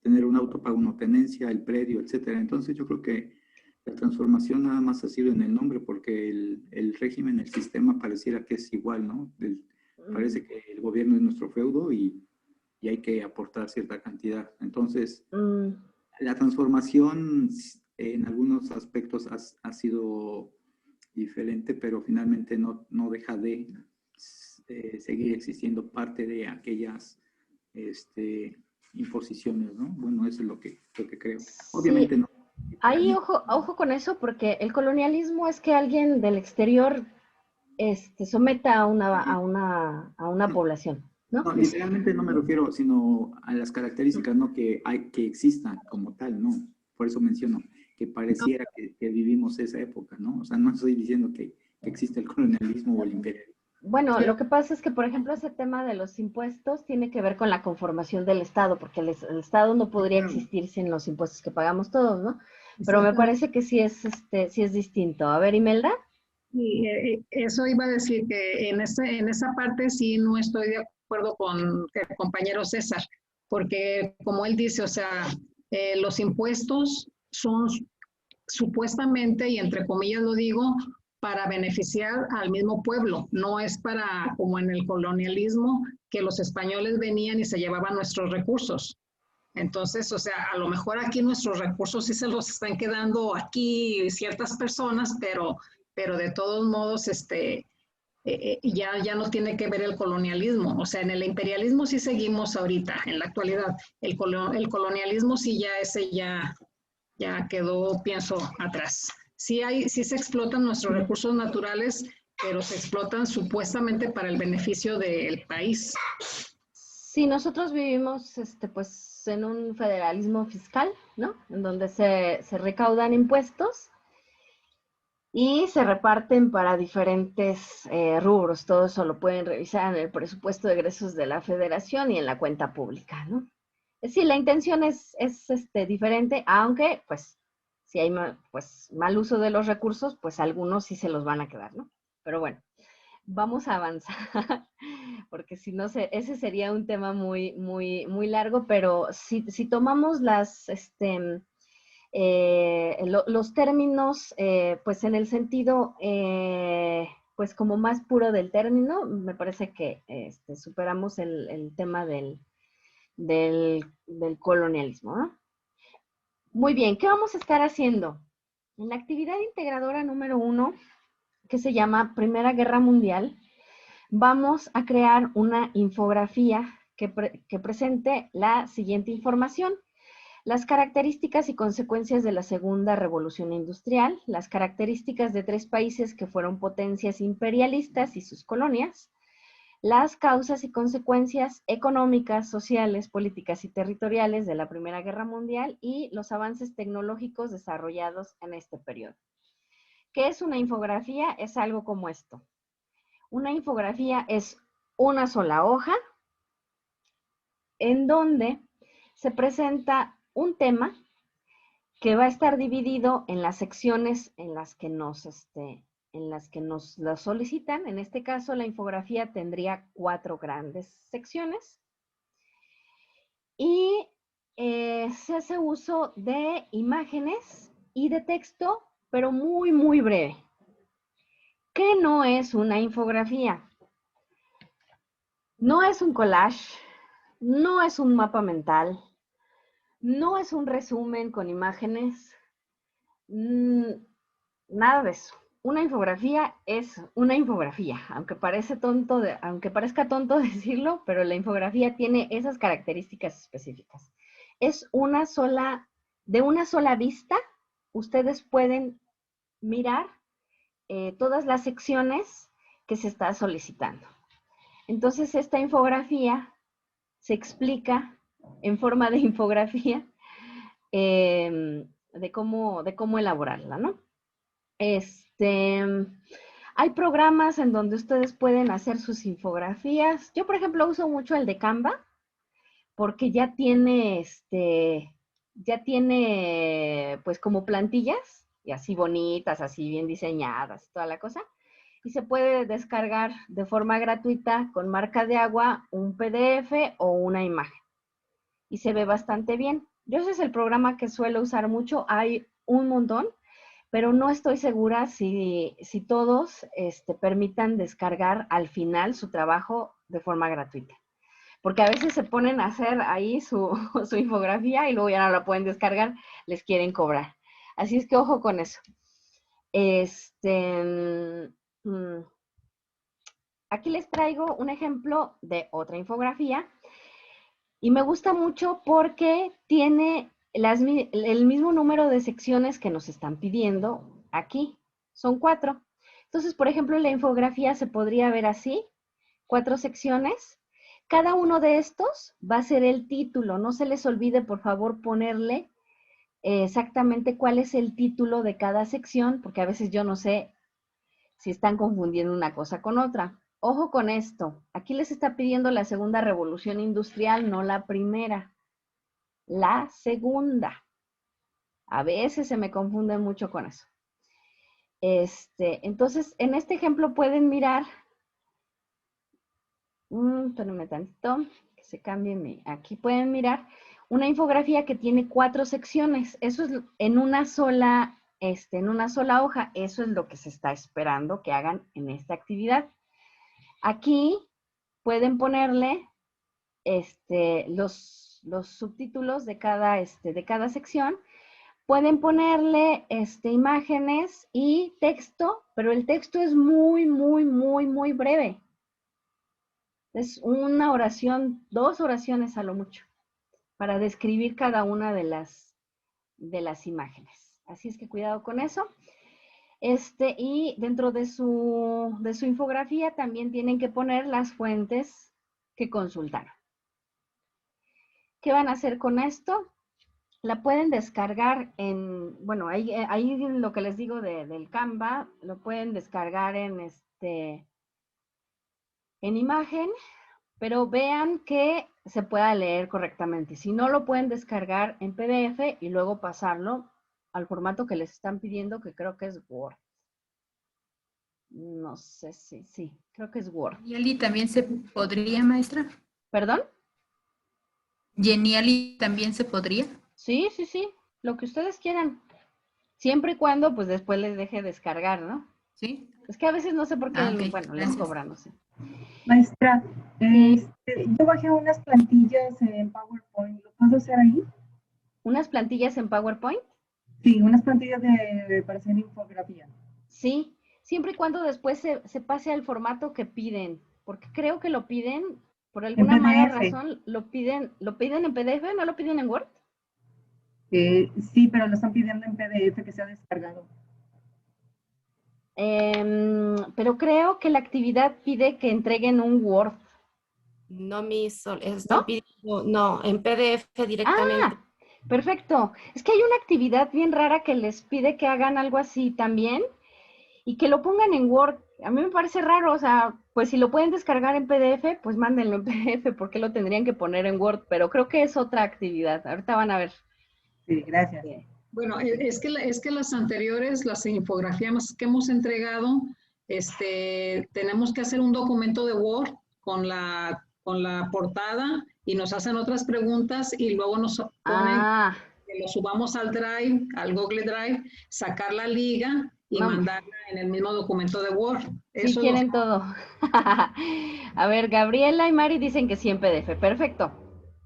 Speaker 4: tener un auto para una tenencia, el predio, etcétera. Entonces yo creo que la transformación nada más ha sido en el nombre, porque el régimen, el sistema pareciera que es igual, ¿no? Parece que el gobierno es nuestro feudo y hay que aportar cierta cantidad. Entonces, la transformación en algunos aspectos ha sido diferente, pero finalmente no deja de seguir existiendo parte de aquellas imposiciones, ¿no? Bueno, eso es lo que creo. Obviamente
Speaker 1: sí,
Speaker 4: no.
Speaker 1: Ahí ojo con eso, porque el colonialismo es que alguien del exterior someta a una población, ¿no?
Speaker 4: No, literalmente no me refiero, sino a las características, ¿no? Que existan como tal, ¿no? Por eso menciono que pareciera que vivimos esa época, ¿no? O sea, no estoy diciendo que existe el colonialismo o el imperialismo.
Speaker 1: Bueno, lo que pasa es que, por ejemplo, ese tema de los impuestos tiene que ver con la conformación del Estado, porque el Estado no podría existir sin los impuestos que pagamos todos, ¿no? Pero me parece que sí es distinto. A ver, Imelda.
Speaker 3: Y eso iba a decir que en esa parte sí no estoy de acuerdo con el compañero César, porque como él dice, o sea, los impuestos son supuestamente, y entre comillas lo digo, para beneficiar al mismo pueblo, no es para, como en el colonialismo, que los españoles venían y se llevaban nuestros recursos. Entonces, o sea, a lo mejor aquí nuestros recursos sí se los están quedando aquí ciertas personas, pero de todos modos, ya no tiene que ver el colonialismo. O sea, en el imperialismo sí seguimos ahorita, en la actualidad. El colonialismo sí ya quedó, pienso, atrás. Sí se explotan nuestros recursos naturales, pero se explotan supuestamente para el beneficio del país.
Speaker 1: Sí, nosotros vivimos pues en un federalismo fiscal, ¿no? En donde se recaudan impuestos y se reparten para diferentes rubros. Todo eso lo pueden revisar en el presupuesto de egresos de la Federación y en la cuenta pública, ¿no? Sí, la intención es diferente, aunque pues si hay mal uso de los recursos, pues algunos sí se los van a quedar, ¿no? Pero bueno, vamos a avanzar, porque si no, ese sería un tema muy, muy, muy largo, pero si tomamos los términos, pues en el sentido, pues como más puro del término, me parece que superamos el tema del colonialismo, ¿no? Muy bien, ¿qué vamos a estar haciendo? En la actividad integradora número 1, que se llama Primera Guerra Mundial, vamos a crear una infografía que presente la siguiente información: las características y consecuencias de la Segunda Revolución Industrial, las características de 3 países que fueron potencias imperialistas y sus colonias, las causas y consecuencias económicas, sociales, políticas y territoriales de la Primera Guerra Mundial y los avances tecnológicos desarrollados en este periodo. ¿Qué es una infografía? Es algo como esto. Una infografía es una sola hoja en donde se presenta un tema que va a estar dividido en las secciones en las que nos lo solicitan. En este caso, la infografía tendría 4 grandes secciones y se hace uso de imágenes y de texto, pero muy, muy breve. ¿Qué no es una infografía? No es un collage, no es un mapa mental, no es un resumen con imágenes, nada de eso. Una infografía es una infografía, aunque parezca tonto decirlo, pero la infografía tiene esas características específicas. Es de una sola vista, ustedes pueden mirar todas las secciones que se está solicitando. Entonces, esta infografía se explica en forma de infografía de cómo elaborarla, ¿no? Hay programas en donde ustedes pueden hacer sus infografías. Yo, por ejemplo, uso mucho el de Canva porque ya tiene, pues como plantillas y así bonitas, así bien diseñadas, toda la cosa. Y se puede descargar de forma gratuita con marca de agua un PDF o una imagen. Y se ve bastante bien. Yo ese es el programa que suelo usar mucho. Hay un montón, pero no estoy segura si todos permitan descargar al final su trabajo de forma gratuita. Porque a veces se ponen a hacer ahí su infografía y luego ya no la pueden descargar, les quieren cobrar. Así es que ojo con eso. Aquí les traigo un ejemplo de otra infografía y me gusta mucho porque tiene el mismo número de secciones que nos están pidiendo aquí. Son 4. Entonces, por ejemplo, la infografía se podría ver así, 4 secciones. Cada uno de estos va a ser el título. No se les olvide, por favor, ponerle exactamente cuál es el título de cada sección, porque a veces yo no sé si están confundiendo una cosa con otra. Ojo con esto. Aquí les está pidiendo la segunda revolución industrial, no la primera. La segunda. A veces se me confunde mucho con eso. Entonces, en este ejemplo pueden mirar. Espérenme tantito, que se cambie. Aquí pueden mirar una infografía que tiene 4 secciones. Eso es en una sola hoja. Eso es lo que se está esperando que hagan en esta actividad. Aquí pueden ponerle los subtítulos de cada sección. Pueden ponerle imágenes y texto, pero el texto es muy, muy, muy, muy breve. Es una oración, 2 oraciones a lo mucho, para describir cada una de las imágenes. Así es que cuidado con eso. Y dentro de su infografía también tienen que poner las fuentes que consultaron. ¿Qué van a hacer con esto? la pueden descargar en, bueno, ahí lo que les digo del Canva, lo pueden descargar en imagen, pero vean que se pueda leer correctamente. Si no, lo pueden descargar en PDF y luego pasarlo al formato que les están pidiendo, que creo que es Word. No sé si, sí, creo que es Word.
Speaker 2: ¿Geniali también se podría, maestra?
Speaker 1: ¿Perdón?
Speaker 2: ¿Geniali también se podría?
Speaker 1: Sí, sí, sí, lo que ustedes quieran. Siempre y cuando, pues, después les deje descargar, ¿no?
Speaker 2: ¿Sí?
Speaker 1: Es que a veces no sé por qué,
Speaker 2: Ok,
Speaker 1: bueno, les
Speaker 2: gracias.
Speaker 1: cobran, no sé.
Speaker 5: Maestra,
Speaker 1: Sí,
Speaker 5: yo bajé unas plantillas en PowerPoint. ¿Lo puedo hacer ahí?
Speaker 1: unas plantillas en PowerPoint.
Speaker 5: Sí, unas plantillas para hacer infografía.
Speaker 1: Sí, siempre y cuando después se pase al formato que piden, porque creo que lo piden, por
Speaker 5: En
Speaker 1: alguna mala
Speaker 5: PDF.
Speaker 1: razón, lo piden en PDF, ¿no lo piden en Word?
Speaker 5: Sí, pero lo están pidiendo en PDF que sea descargado.
Speaker 1: Pero creo que la actividad pide que entreguen un Word,
Speaker 6: No, están
Speaker 1: ¿no?
Speaker 6: pidiendo, no, en PDF directamente.
Speaker 1: Ah, perfecto. Es que hay una actividad bien rara que les pide que hagan algo así también y que lo pongan en Word. A mí me parece raro, o sea, pues si lo pueden descargar en PDF, pues mándenlo en PDF, ¿por qué lo tendrían que poner en Word? Pero creo que es otra actividad. Ahorita van a ver.
Speaker 5: Sí, gracias.
Speaker 3: Bueno, es que las anteriores, las infografías que hemos entregado, tenemos que hacer un documento de Word con la portada y nos hacen otras preguntas y luego nos ponen
Speaker 1: Ah,
Speaker 3: que lo subamos al Drive, al Google Drive, sacar la liga y
Speaker 1: no,
Speaker 3: mandarla en el mismo documento de Word.
Speaker 1: sí
Speaker 3: Eso es lo
Speaker 1: quieren todo. A ver, Gabriela y Mari dicen que sí en PDF. Perfecto.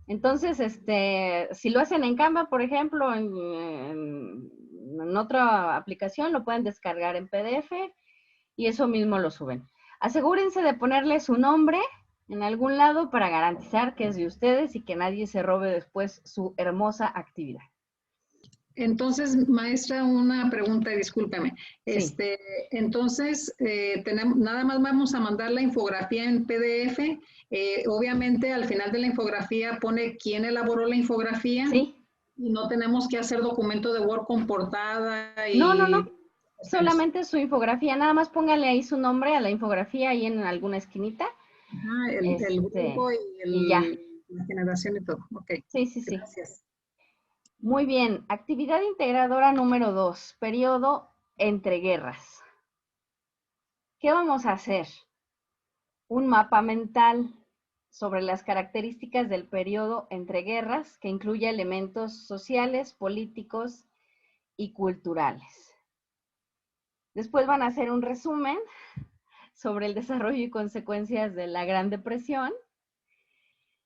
Speaker 1: Entonces, si lo hacen en Canva, por ejemplo, en otra aplicación, lo pueden descargar en PDF y eso mismo lo suben. Asegúrense de ponerle su nombre en algún lado para garantizar que es de ustedes y que nadie se robe después su hermosa actividad.
Speaker 3: Entonces, maestra, una pregunta, discúlpeme.
Speaker 1: Sí,
Speaker 3: Entonces, nada más vamos a mandar la infografía en PDF. Obviamente, al final de la infografía pone quién elaboró la infografía
Speaker 1: sí.
Speaker 3: y no tenemos que hacer documento de Word con portada
Speaker 1: No, no,
Speaker 3: y
Speaker 1: no. Solamente su infografía. Nada más póngale ahí su nombre a la infografía ahí en alguna esquinita.
Speaker 3: ajá, el grupo y
Speaker 1: Y ya.
Speaker 3: la generación y todo. Ok,
Speaker 1: Sí, sí, sí.
Speaker 3: gracias.
Speaker 1: Muy bien. Actividad integradora número 2. Periodo entre guerras. ¿Qué vamos a hacer? Un mapa mental sobre las características del periodo entre guerras que incluye elementos sociales, políticos y culturales. Después van a hacer un resumen sobre el desarrollo y consecuencias de la Gran Depresión,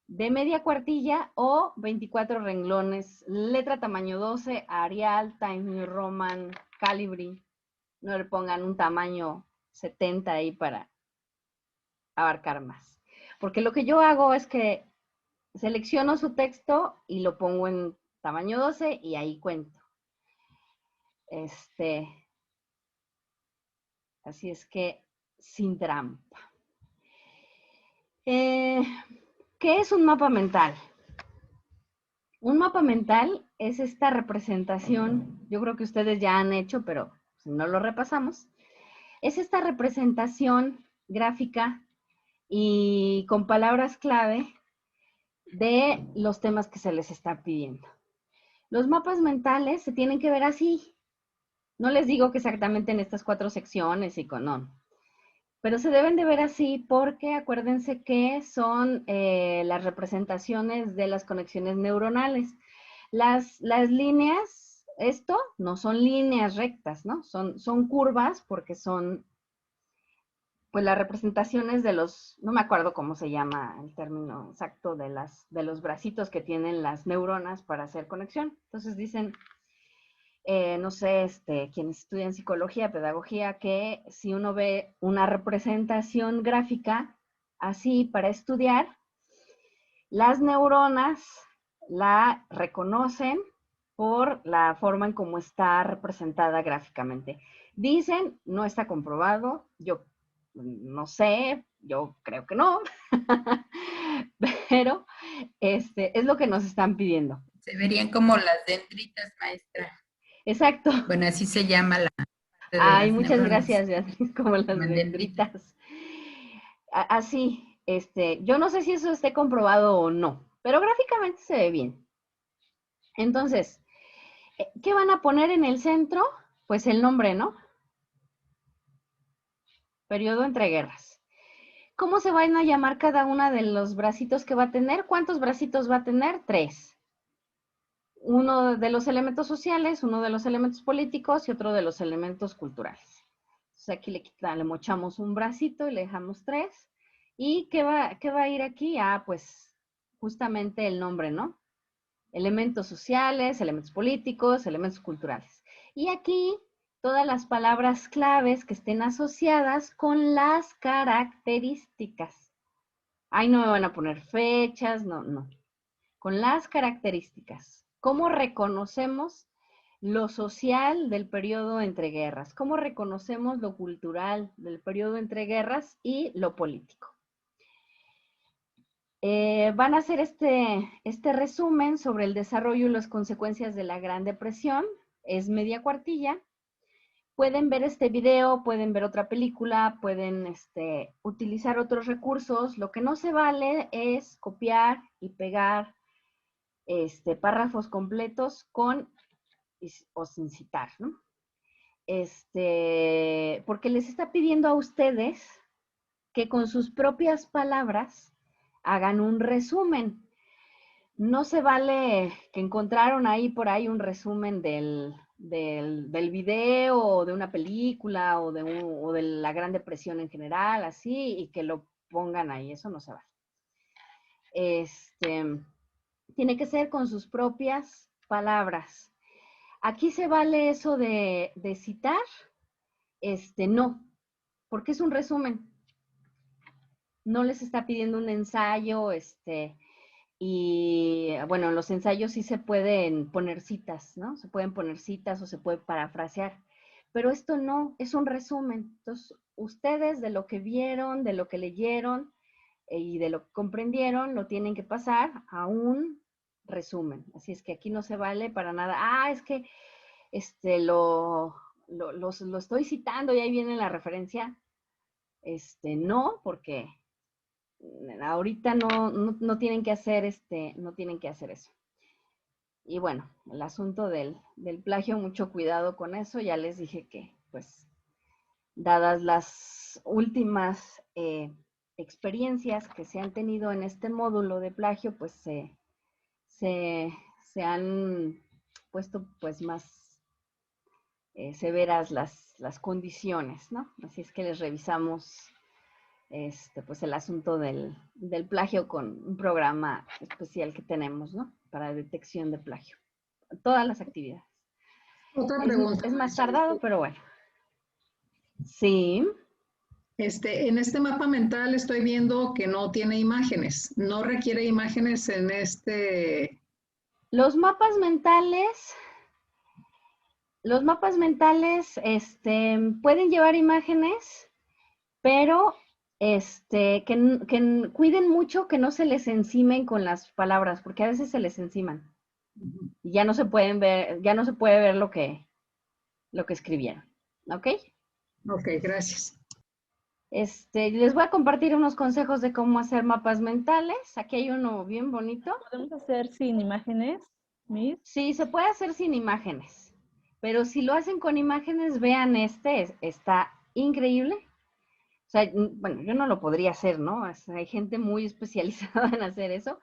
Speaker 1: de media cuartilla o 24 renglones, letra tamaño 12, Arial, Times New Roman, Calibri. No le pongan un tamaño 70 ahí para abarcar más. Porque lo que yo hago es que selecciono su texto y lo pongo en tamaño 12 y ahí cuento. Así es que sin trampa. ¿Qué es un mapa mental? Un mapa mental es esta representación, yo creo que ustedes ya han hecho, pero si no lo repasamos, es esta representación gráfica y con palabras clave de los temas que se les está pidiendo. Los mapas mentales se tienen que ver así. No les digo que exactamente en estas 4 secciones y con no, pero se deben de ver así porque acuérdense que son las representaciones de las conexiones neuronales. Las líneas, esto no son líneas rectas, ¿no? Son curvas porque son, pues, las representaciones de los, no me acuerdo cómo se llama el término exacto de los bracitos que tienen las neuronas para hacer conexión. Entonces dicen, no sé, quienes estudian psicología, pedagogía, que si uno ve una representación gráfica así para estudiar, las neuronas la reconocen por la forma en cómo está representada gráficamente. Dicen, no está comprobado, yo no sé, yo creo que no, pero es lo que nos están pidiendo.
Speaker 2: Se verían como las dendritas, maestra.
Speaker 1: Exacto.
Speaker 2: Bueno, así se llama la parte de
Speaker 1: Ay,
Speaker 2: las
Speaker 1: muchas
Speaker 2: neuronas.
Speaker 1: gracias, Beatriz, como las
Speaker 2: Mandendritas.
Speaker 1: dendritas. Así, yo no sé si eso esté comprobado o no, pero gráficamente se ve bien. Entonces, ¿qué van a poner en el centro? Pues el nombre, ¿no? Periodo entre guerras. ¿Cómo se van a llamar cada una de los bracitos que va a tener? ¿Cuántos bracitos va a tener? 3. Uno de los elementos sociales, uno de los elementos políticos y otro de los elementos culturales. Entonces aquí le mochamos un bracito y le dejamos 3. ¿Y qué va a ir aquí? Pues justamente el nombre, ¿no? Elementos sociales, elementos políticos, elementos culturales. Y aquí todas las palabras claves que estén asociadas con las características. Ahí no me van a poner fechas, no. Con las características. ¿Cómo reconocemos lo social del periodo entre guerras? ¿Cómo reconocemos lo cultural del periodo entre guerras y lo político? Van a hacer este resumen sobre el desarrollo y las consecuencias de la Gran Depresión. Es media cuartilla. Pueden ver este video, pueden ver otra película, pueden utilizar otros recursos. Lo que no se vale es copiar y pegar párrafos completos con o sin citar, ¿no? Porque les está pidiendo a ustedes que con sus propias palabras hagan un resumen. No se vale que encontraron por ahí un resumen del video o de una película o de la Gran Depresión en general, así, y que lo pongan ahí. Eso no se vale. Tiene que ser con sus propias palabras. Aquí se vale eso de citar, no, porque es un resumen. No les está pidiendo un ensayo, y bueno, en los ensayos sí se pueden poner citas, ¿no? Se pueden poner citas o se puede parafrasear, pero esto no, es un resumen. Entonces, ustedes de lo que vieron, de lo que leyeron y de lo que comprendieron, lo tienen que pasar a un resumen. Así es que aquí no se vale para nada. Es que lo estoy citando y ahí viene la referencia. No, porque ahorita no tienen que hacer no tienen que hacer eso. Y bueno, el asunto del plagio, mucho cuidado con eso. Ya les dije que, pues, dadas las últimas experiencias que se han tenido en este módulo de plagio, pues se han puesto pues más severas las condiciones, ¿no? Así es que les revisamos pues el asunto del plagio con un programa especial que tenemos, ¿no? Para detección de plagio. Todas las actividades.
Speaker 3: Otra pregunta.
Speaker 1: Es más tardado, pero bueno. Sí.
Speaker 3: En este mapa mental estoy viendo que no tiene imágenes, no requiere imágenes en
Speaker 1: Los mapas mentales pueden llevar imágenes, pero que cuiden mucho que no se les encimen con las palabras, porque a veces se les enciman. Y ya no se pueden ver, ya no se puede ver lo que escribieron. ¿Ok?
Speaker 3: Ok, gracias.
Speaker 1: Les voy a compartir unos consejos de cómo hacer mapas mentales. Aquí hay uno bien bonito.
Speaker 7: ¿Podemos hacer sin imágenes, Miss?
Speaker 1: Sí, se puede hacer sin imágenes. Pero si lo hacen con imágenes, vean está increíble. O sea, bueno, yo no lo podría hacer, ¿no? Hay gente muy especializada en hacer eso.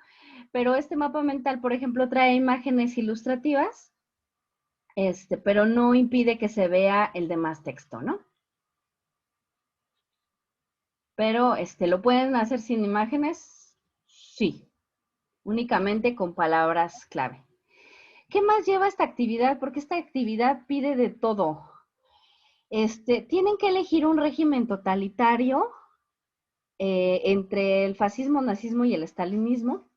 Speaker 1: Pero este mapa mental, por ejemplo, trae imágenes ilustrativas, pero no impide que se vea el demás texto, ¿no? Pero, ¿lo pueden hacer sin imágenes? Sí, únicamente con palabras clave. ¿Qué más lleva esta actividad? Porque esta actividad pide de todo. Tienen que elegir un régimen totalitario entre el fascismo, nazismo y el estalinismo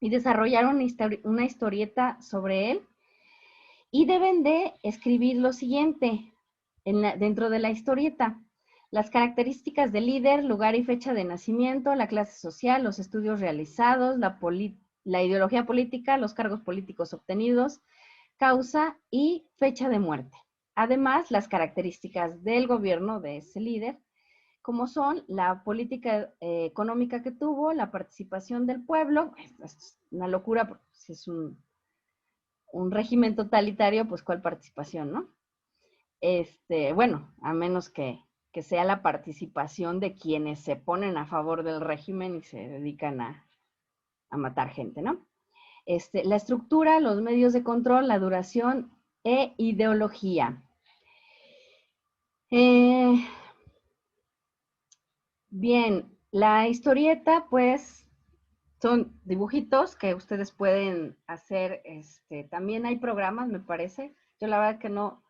Speaker 1: y desarrollar una historieta sobre él. Y deben de escribir lo siguiente dentro de la historieta. Las características del líder, lugar y fecha de nacimiento, la clase social, los estudios realizados, la la ideología política, los cargos políticos obtenidos, causa y fecha de muerte. Además, las características del gobierno de ese líder, como son la política económica que tuvo, la participación del pueblo. Es una locura, porque si es un régimen totalitario, pues ¿cuál participación, no? Bueno, a menos que sea la participación de quienes se ponen a favor del régimen y se dedican a matar gente, ¿no? La estructura, los medios de control, la duración e ideología. Bien, la historieta, pues, son dibujitos que ustedes pueden hacer. También hay programas, me parece. Yo la verdad que no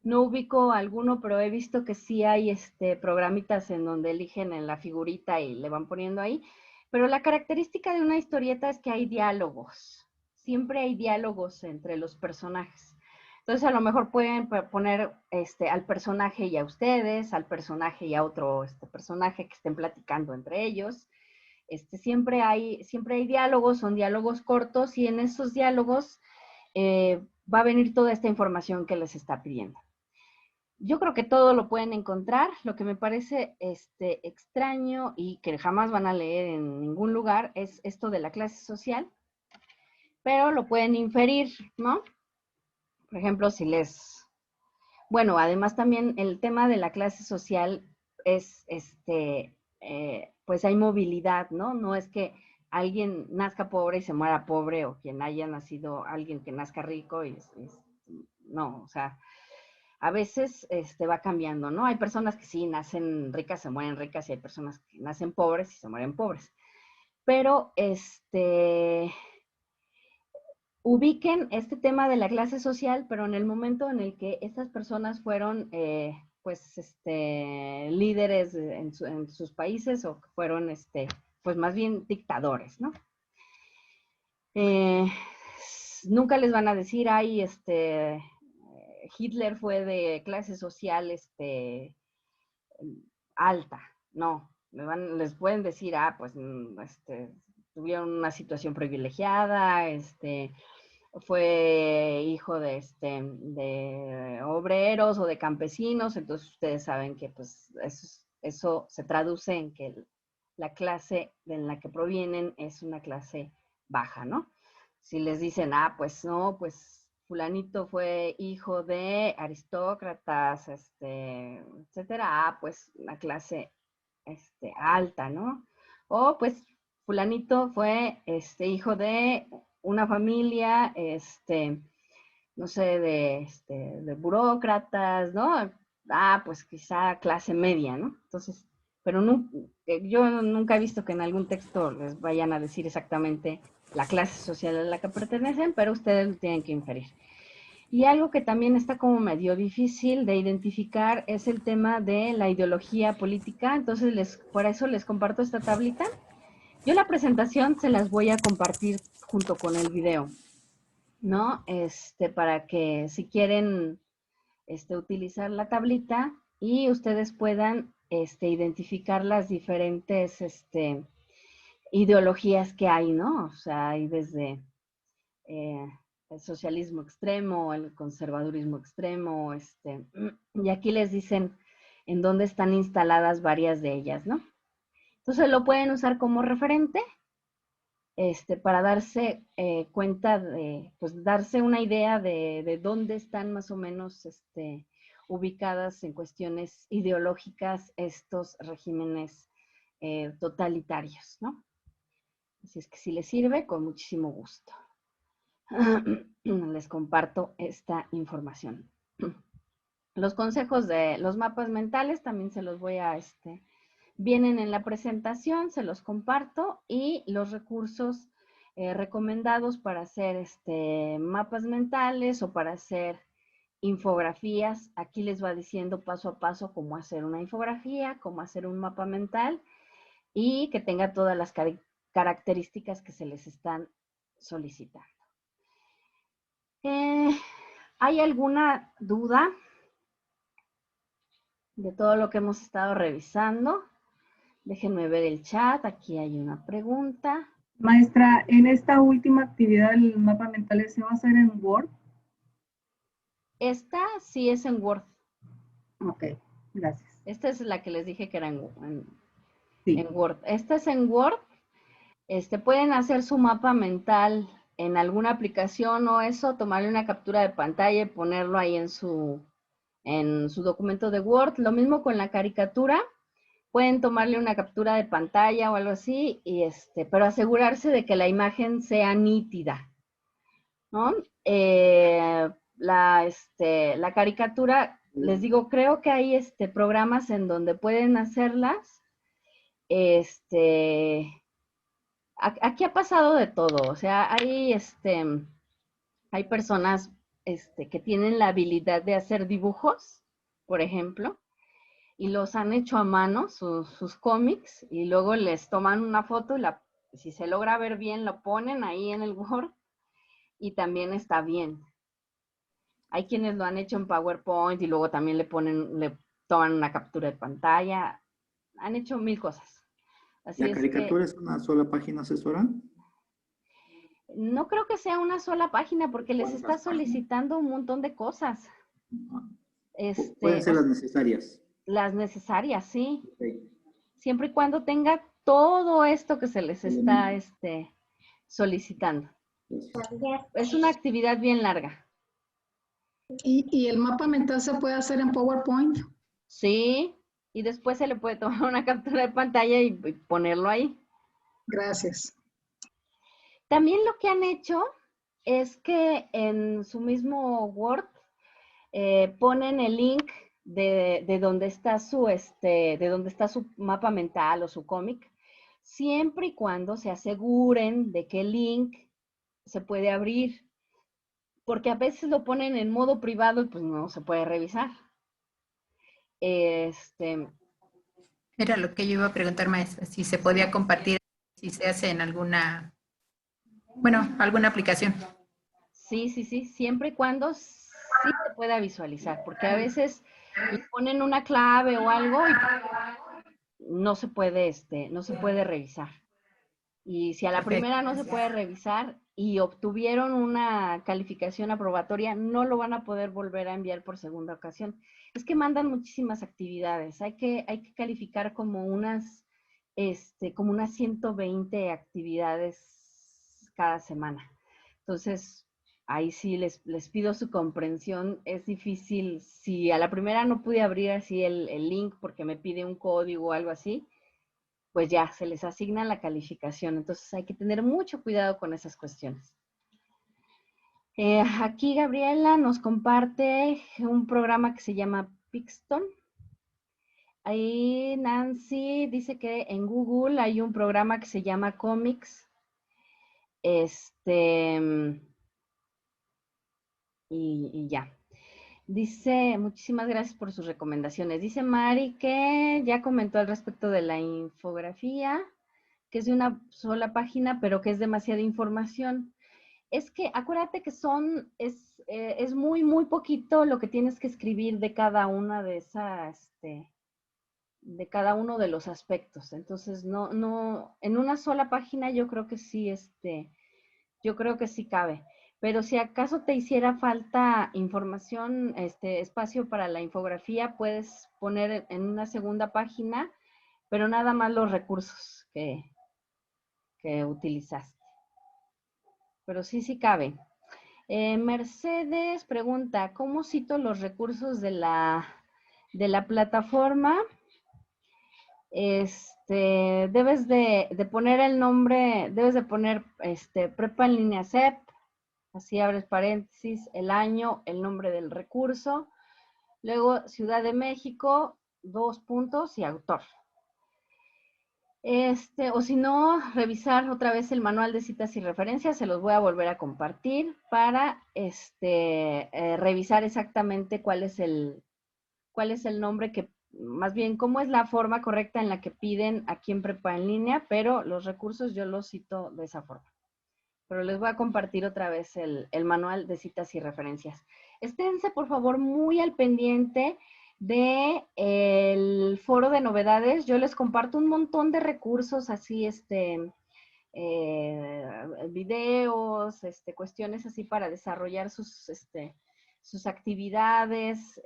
Speaker 1: ubico alguno, pero he visto que sí hay programitas en donde eligen en la figurita y le van poniendo ahí. Pero la característica de una historieta es que hay diálogos. Siempre hay diálogos entre los personajes. Entonces, a lo mejor pueden poner al personaje y a ustedes, al personaje y a otro personaje que estén platicando entre ellos. Siempre hay diálogos, son diálogos cortos, y en esos diálogos va a venir toda esta información que les está pidiendo. Yo creo que todo lo pueden encontrar. Lo que me parece extraño y que jamás van a leer en ningún lugar es esto de la clase social, pero lo pueden inferir, ¿no? Por ejemplo, si les... Bueno, además también el tema de la clase social es, pues hay movilidad, ¿no? No es que alguien nazca pobre y se muera pobre, o quien haya nacido alguien que nazca rico no, o sea, a veces va cambiando, ¿no? Hay personas que sí nacen ricas, se mueren ricas, y hay personas que nacen pobres y se mueren pobres. Pero, ubiquen este tema de la clase social, pero en el momento en el que estas personas fueron, pues, líderes en sus países, o fueron, pues, más bien dictadores, ¿no? Nunca les van a decir, ay, Hitler fue de clase social, alta. No, les pueden decir, pues, tuvieron una situación privilegiada, fue hijo de obreros o de campesinos. Entonces ustedes saben que, pues, eso se traduce en que la clase en la que provienen es una clase baja, ¿no? Si les dicen, pues no, pues fulanito fue hijo de aristócratas, etcétera, pues una clase alta, ¿no? O pues fulanito fue hijo de una familia, no sé, de burócratas, ¿no? Pues quizá clase media, ¿no? Entonces, pero yo nunca he visto que en algún texto les vayan a decir exactamente la clase social a la que pertenecen, pero ustedes lo tienen que inferir. Y algo que también está como medio difícil de identificar es el tema de la ideología política. Entonces, por eso les comparto esta tablita. Yo la presentación se las voy a compartir junto con el video, ¿no? Para que si quieren utilizar la tablita y ustedes puedan identificar las diferentes ideologías que hay, ¿no? O sea, hay desde el socialismo extremo, el conservadurismo extremo, y aquí les dicen en dónde están instaladas varias de ellas, ¿no? Entonces lo pueden usar como referente, para darse cuenta pues darse una idea de dónde están más o menos ubicadas en cuestiones ideológicas estos regímenes totalitarios, ¿no? Así es que si les sirve, con muchísimo gusto les comparto esta información. Los consejos de los mapas mentales también se los voy a, vienen en la presentación, se los comparto, y los recursos recomendados para hacer mapas mentales o para hacer infografías. Aquí les va diciendo paso a paso cómo hacer una infografía, cómo hacer un mapa mental, y que tenga todas las características que se les están solicitando. ¿Hay alguna duda de todo lo que hemos estado revisando? Déjenme ver el chat. Aquí hay una pregunta.
Speaker 5: Maestra, en esta última actividad, el mapa mental, ¿se va a hacer en Word?
Speaker 1: Esta sí es en Word.
Speaker 5: Ok, gracias.
Speaker 1: Esta es la que les dije que era
Speaker 5: Sí.
Speaker 1: en Word. Esta es en Word. Pueden hacer su mapa mental en alguna aplicación o eso, tomarle una captura de pantalla y ponerlo ahí en su documento de Word. Lo mismo con la caricatura. Pueden tomarle una captura de pantalla o algo así, pero asegurarse de que la imagen sea nítida, ¿no? La caricatura, les digo, creo que hay programas en donde pueden hacerlas. Aquí ha pasado de todo, o sea, hay personas que tienen la habilidad de hacer dibujos, por ejemplo, y los han hecho a mano, sus cómics, y luego les toman una foto y si se logra ver bien, lo ponen ahí en el Word y también está bien. Hay quienes lo han hecho en PowerPoint y luego también le toman una captura de pantalla. Han hecho 1000 cosas. Así
Speaker 4: ¿La
Speaker 1: es
Speaker 4: caricatura
Speaker 1: que
Speaker 4: es una sola página, asesora?
Speaker 1: no creo que sea una sola página porque les está solicitando un montón de cosas.
Speaker 4: Pueden ser las necesarias.
Speaker 1: Las necesarias, sí.
Speaker 4: Okay.
Speaker 1: Siempre y cuando tenga todo esto que se les está solicitando. Es una actividad bien larga.
Speaker 3: ¿Y el mapa mental se puede hacer en PowerPoint?
Speaker 1: Sí, y después se le puede tomar una captura de pantalla y ponerlo ahí.
Speaker 3: Gracias.
Speaker 1: También lo que han hecho es que en su mismo Word ponen el link de donde está su mapa mental o su cómic, siempre y cuando se aseguren de que el link se puede abrir, porque a veces lo ponen en modo privado y pues no se puede revisar.
Speaker 2: Era lo que yo iba a preguntar, maestra, si se podía compartir, si se hace en alguna aplicación.
Speaker 1: Sí, siempre y cuando sí se pueda visualizar, porque a veces le ponen una clave o algo y no se puede revisar. Y si a la primera no se puede revisar y obtuvieron una calificación aprobatoria, no lo van a poder volver a enviar por segunda ocasión. Es que mandan muchísimas actividades. Hay que calificar como unas 120 actividades cada semana. Entonces, ahí sí les pido su comprensión. Es difícil. Si a la primera no pude abrir así el link porque me pide un código o algo así, pues ya se les asigna la calificación. Entonces hay que tener mucho cuidado con esas cuestiones. Aquí Gabriela nos comparte un programa que se llama Pixton. Ahí Nancy dice que en Google hay un programa que se llama Comics. Y ya. Dice, muchísimas gracias por sus recomendaciones. Dice Mari que ya comentó al respecto de la infografía, que es de una sola página, pero que es demasiada información. Es que acuérdate que es muy, muy poquito lo que tienes que escribir de cada una de esas, de cada uno de los aspectos. Entonces, no, en una sola página yo creo que sí, yo creo que sí cabe. Pero si acaso te hiciera falta información, espacio para la infografía, puedes poner en una segunda página, pero nada más los recursos que utilizaste. Pero sí cabe. Mercedes pregunta, ¿cómo cito los recursos de la plataforma? Debes de poner el nombre, debes de poner Prepa en línea CEP, así abres paréntesis, el año, el nombre del recurso, luego Ciudad de México, 2 puntos y autor. O si no, revisar otra vez el manual de citas y referencias, se los voy a volver a compartir para revisar exactamente cuál es el nombre que, más bien, cómo es la forma correcta en la que piden aquí en Prepa en línea, pero los recursos yo los cito de esa forma. Pero les voy a compartir otra vez el manual de citas y referencias. Esténse, por favor, muy al pendiente del foro de novedades. Yo les comparto un montón de recursos así, videos, cuestiones así para desarrollar sus actividades,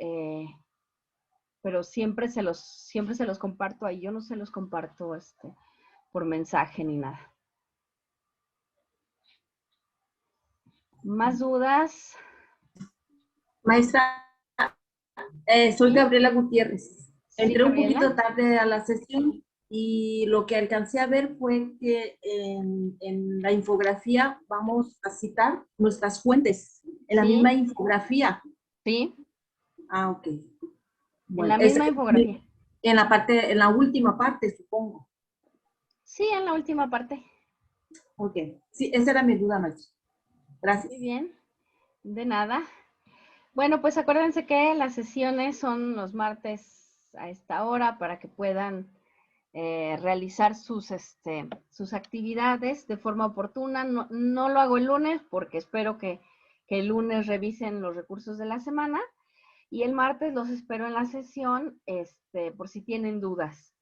Speaker 1: pero siempre se los comparto ahí. Yo no se los comparto por mensaje ni nada. ¿Más dudas?
Speaker 8: Maestra, soy Gabriela Gutiérrez. Entré un poquito tarde a la sesión y lo que alcancé a ver fue que en la infografía vamos a citar nuestras fuentes, en la misma infografía.
Speaker 1: Sí.
Speaker 8: Ah, ok.
Speaker 1: Bueno, en la misma infografía.
Speaker 8: En la última parte, supongo.
Speaker 1: Sí, en la última parte.
Speaker 8: Ok. Sí, esa era mi duda, maestra. Gracias.
Speaker 1: Muy bien. De nada. Bueno, pues acuérdense que las sesiones son los martes a esta hora para que puedan realizar sus actividades de forma oportuna. No lo hago el lunes porque espero que el lunes revisen los recursos de la semana y el martes los espero en la sesión por si tienen dudas.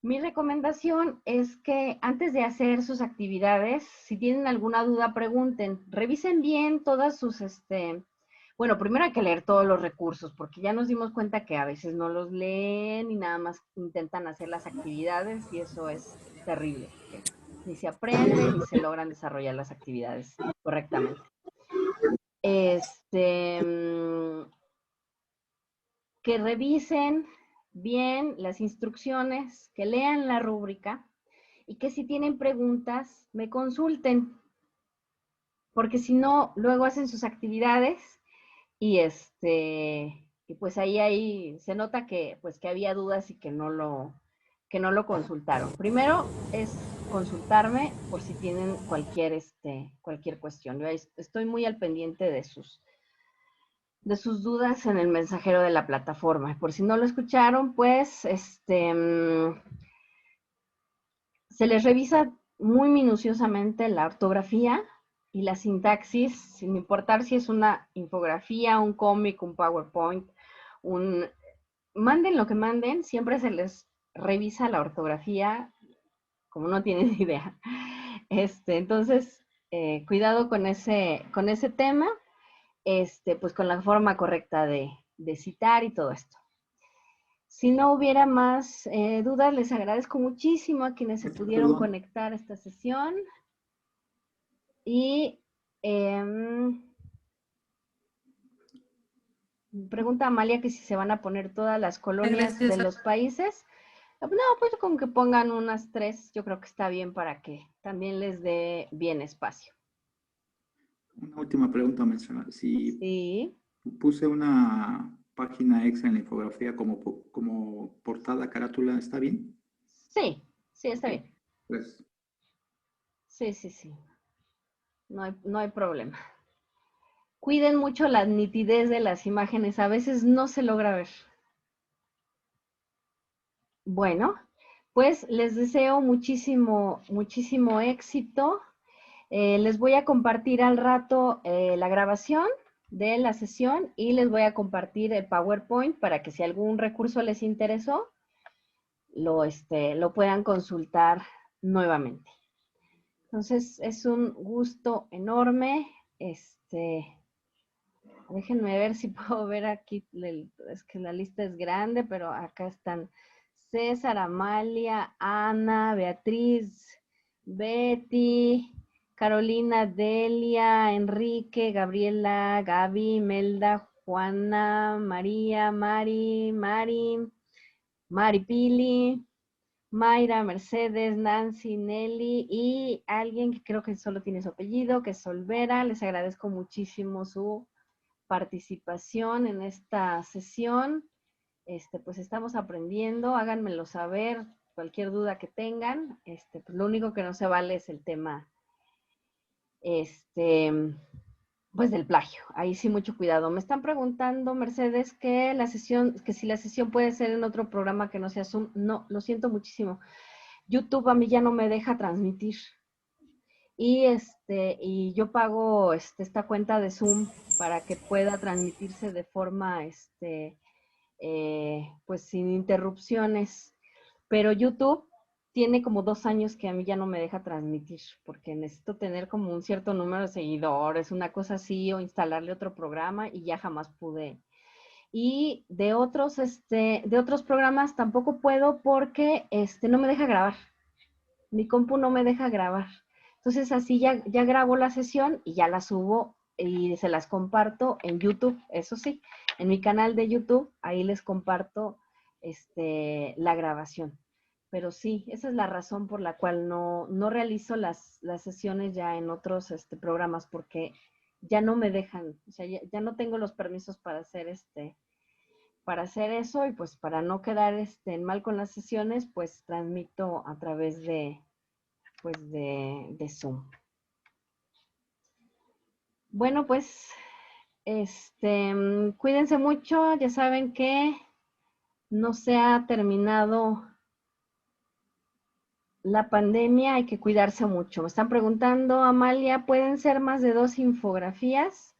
Speaker 1: Mi recomendación es que antes de hacer sus actividades, si tienen alguna duda, pregunten. Revisen bien todas sus, bueno, primero hay que leer todos los recursos, porque ya nos dimos cuenta que a veces no los leen y nada más intentan hacer las actividades y eso es terrible. Ni se aprende ni se logran desarrollar las actividades correctamente. Que revisen bien las instrucciones, que lean la rúbrica y que si tienen preguntas me consulten, porque si no, luego hacen sus actividades y pues ahí se nota que había dudas y que no lo consultaron. Primero es consultarme por si tienen cualquier cuestión. Yo estoy muy al pendiente de sus dudas en el mensajero de la plataforma. Por si no lo escucharon, pues se les revisa muy minuciosamente la ortografía y la sintaxis, sin importar si es una infografía, un cómic, un PowerPoint, manden lo que manden, siempre se les revisa la ortografía, como no tienen idea. Entonces, cuidado con ese tema. Pues con la forma correcta de citar y todo esto. Si no hubiera más dudas, les agradezco muchísimo a quienes se pudieron conectar a esta sesión. Y pregunta Amalia que si se van a poner todas las colonias de los países. No, pues con que pongan unas 3, yo creo que está bien para que también les dé bien espacio.
Speaker 4: Una última pregunta, maestra. Si puse una página extra en la infografía como portada, carátula, ¿está bien?
Speaker 1: Sí, está bien.
Speaker 4: Pues.
Speaker 1: Sí. No hay problema. Cuiden mucho la nitidez de las imágenes, a veces no se logra ver. Bueno, pues les deseo muchísimo éxito. Les voy a compartir al rato la grabación de la sesión y les voy a compartir el PowerPoint para que si algún recurso les interesó, lo puedan consultar nuevamente. Entonces, es un gusto enorme. Déjenme ver si puedo ver aquí, es que la lista es grande, pero acá están César, Amalia, Ana, Beatriz, Betty, Carolina, Delia, Enrique, Gabriela, Gaby, Melda, Juana, María, Mari, Pili, Mayra, Mercedes, Nancy, Nelly y alguien que creo que solo tiene su apellido, que es Solvera. Les agradezco muchísimo su participación en esta sesión. Pues estamos aprendiendo, háganmelo saber, cualquier duda que tengan. Pues lo único que no se vale es el tema, pues del plagio. Ahí sí mucho cuidado. Me están preguntando, Mercedes, que si la sesión puede ser en otro programa que no sea Zoom. No, lo siento muchísimo. YouTube a mí ya no me deja transmitir. Y yo pago esta cuenta de Zoom para que pueda transmitirse de forma, pues sin interrupciones. Pero YouTube tiene como 2 años que a mí ya no me deja transmitir, porque necesito tener como un cierto número de seguidores, una cosa así, o instalarle otro programa y ya jamás pude. Y de otros programas tampoco puedo porque no me deja grabar. Mi compu no me deja grabar. Entonces así ya grabo la sesión y ya la subo y se las comparto en YouTube, eso sí, en mi canal de YouTube, ahí les comparto la grabación. Pero sí, esa es la razón por la cual no realizo las sesiones ya en otros programas, porque ya no me dejan, o sea, ya no tengo los permisos para hacer eso, y pues para no quedar mal con las sesiones, pues transmito a través de Zoom. Bueno, pues cuídense mucho, ya saben que no se ha terminado la pandemia, hay que cuidarse mucho. Me están preguntando, Amalia, ¿pueden ser más de 2 infografías?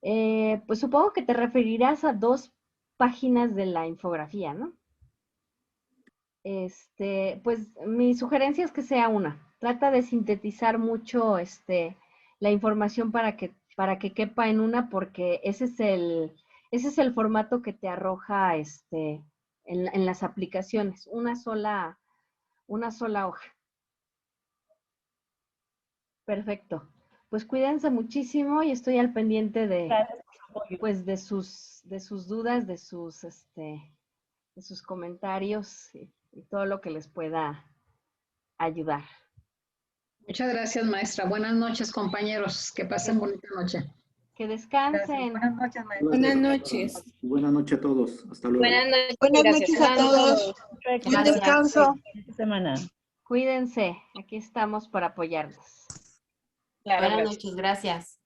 Speaker 1: Pues supongo que te referirás a 2 páginas de la infografía, ¿no? Pues mi sugerencia es que sea una. Trata de sintetizar mucho la información para que quepa en una, porque ese es el formato que te arroja en las aplicaciones, una sola hoja. Perfecto. Pues cuídense muchísimo y estoy al pendiente de sus dudas, de sus comentarios y todo lo que les pueda ayudar.
Speaker 3: Muchas gracias, maestra. Buenas noches, compañeros. Que pasen bonita noche.
Speaker 1: Que descansen.
Speaker 5: Buenas noches, maestra.
Speaker 6: Buenas noches.
Speaker 4: Buenas noches a todos. Hasta luego.
Speaker 9: Buenas noches a todos. Buen descanso.
Speaker 7: Semana.
Speaker 1: Cuídense. Aquí estamos para apoyarlos.
Speaker 6: Buenas noches, gracias.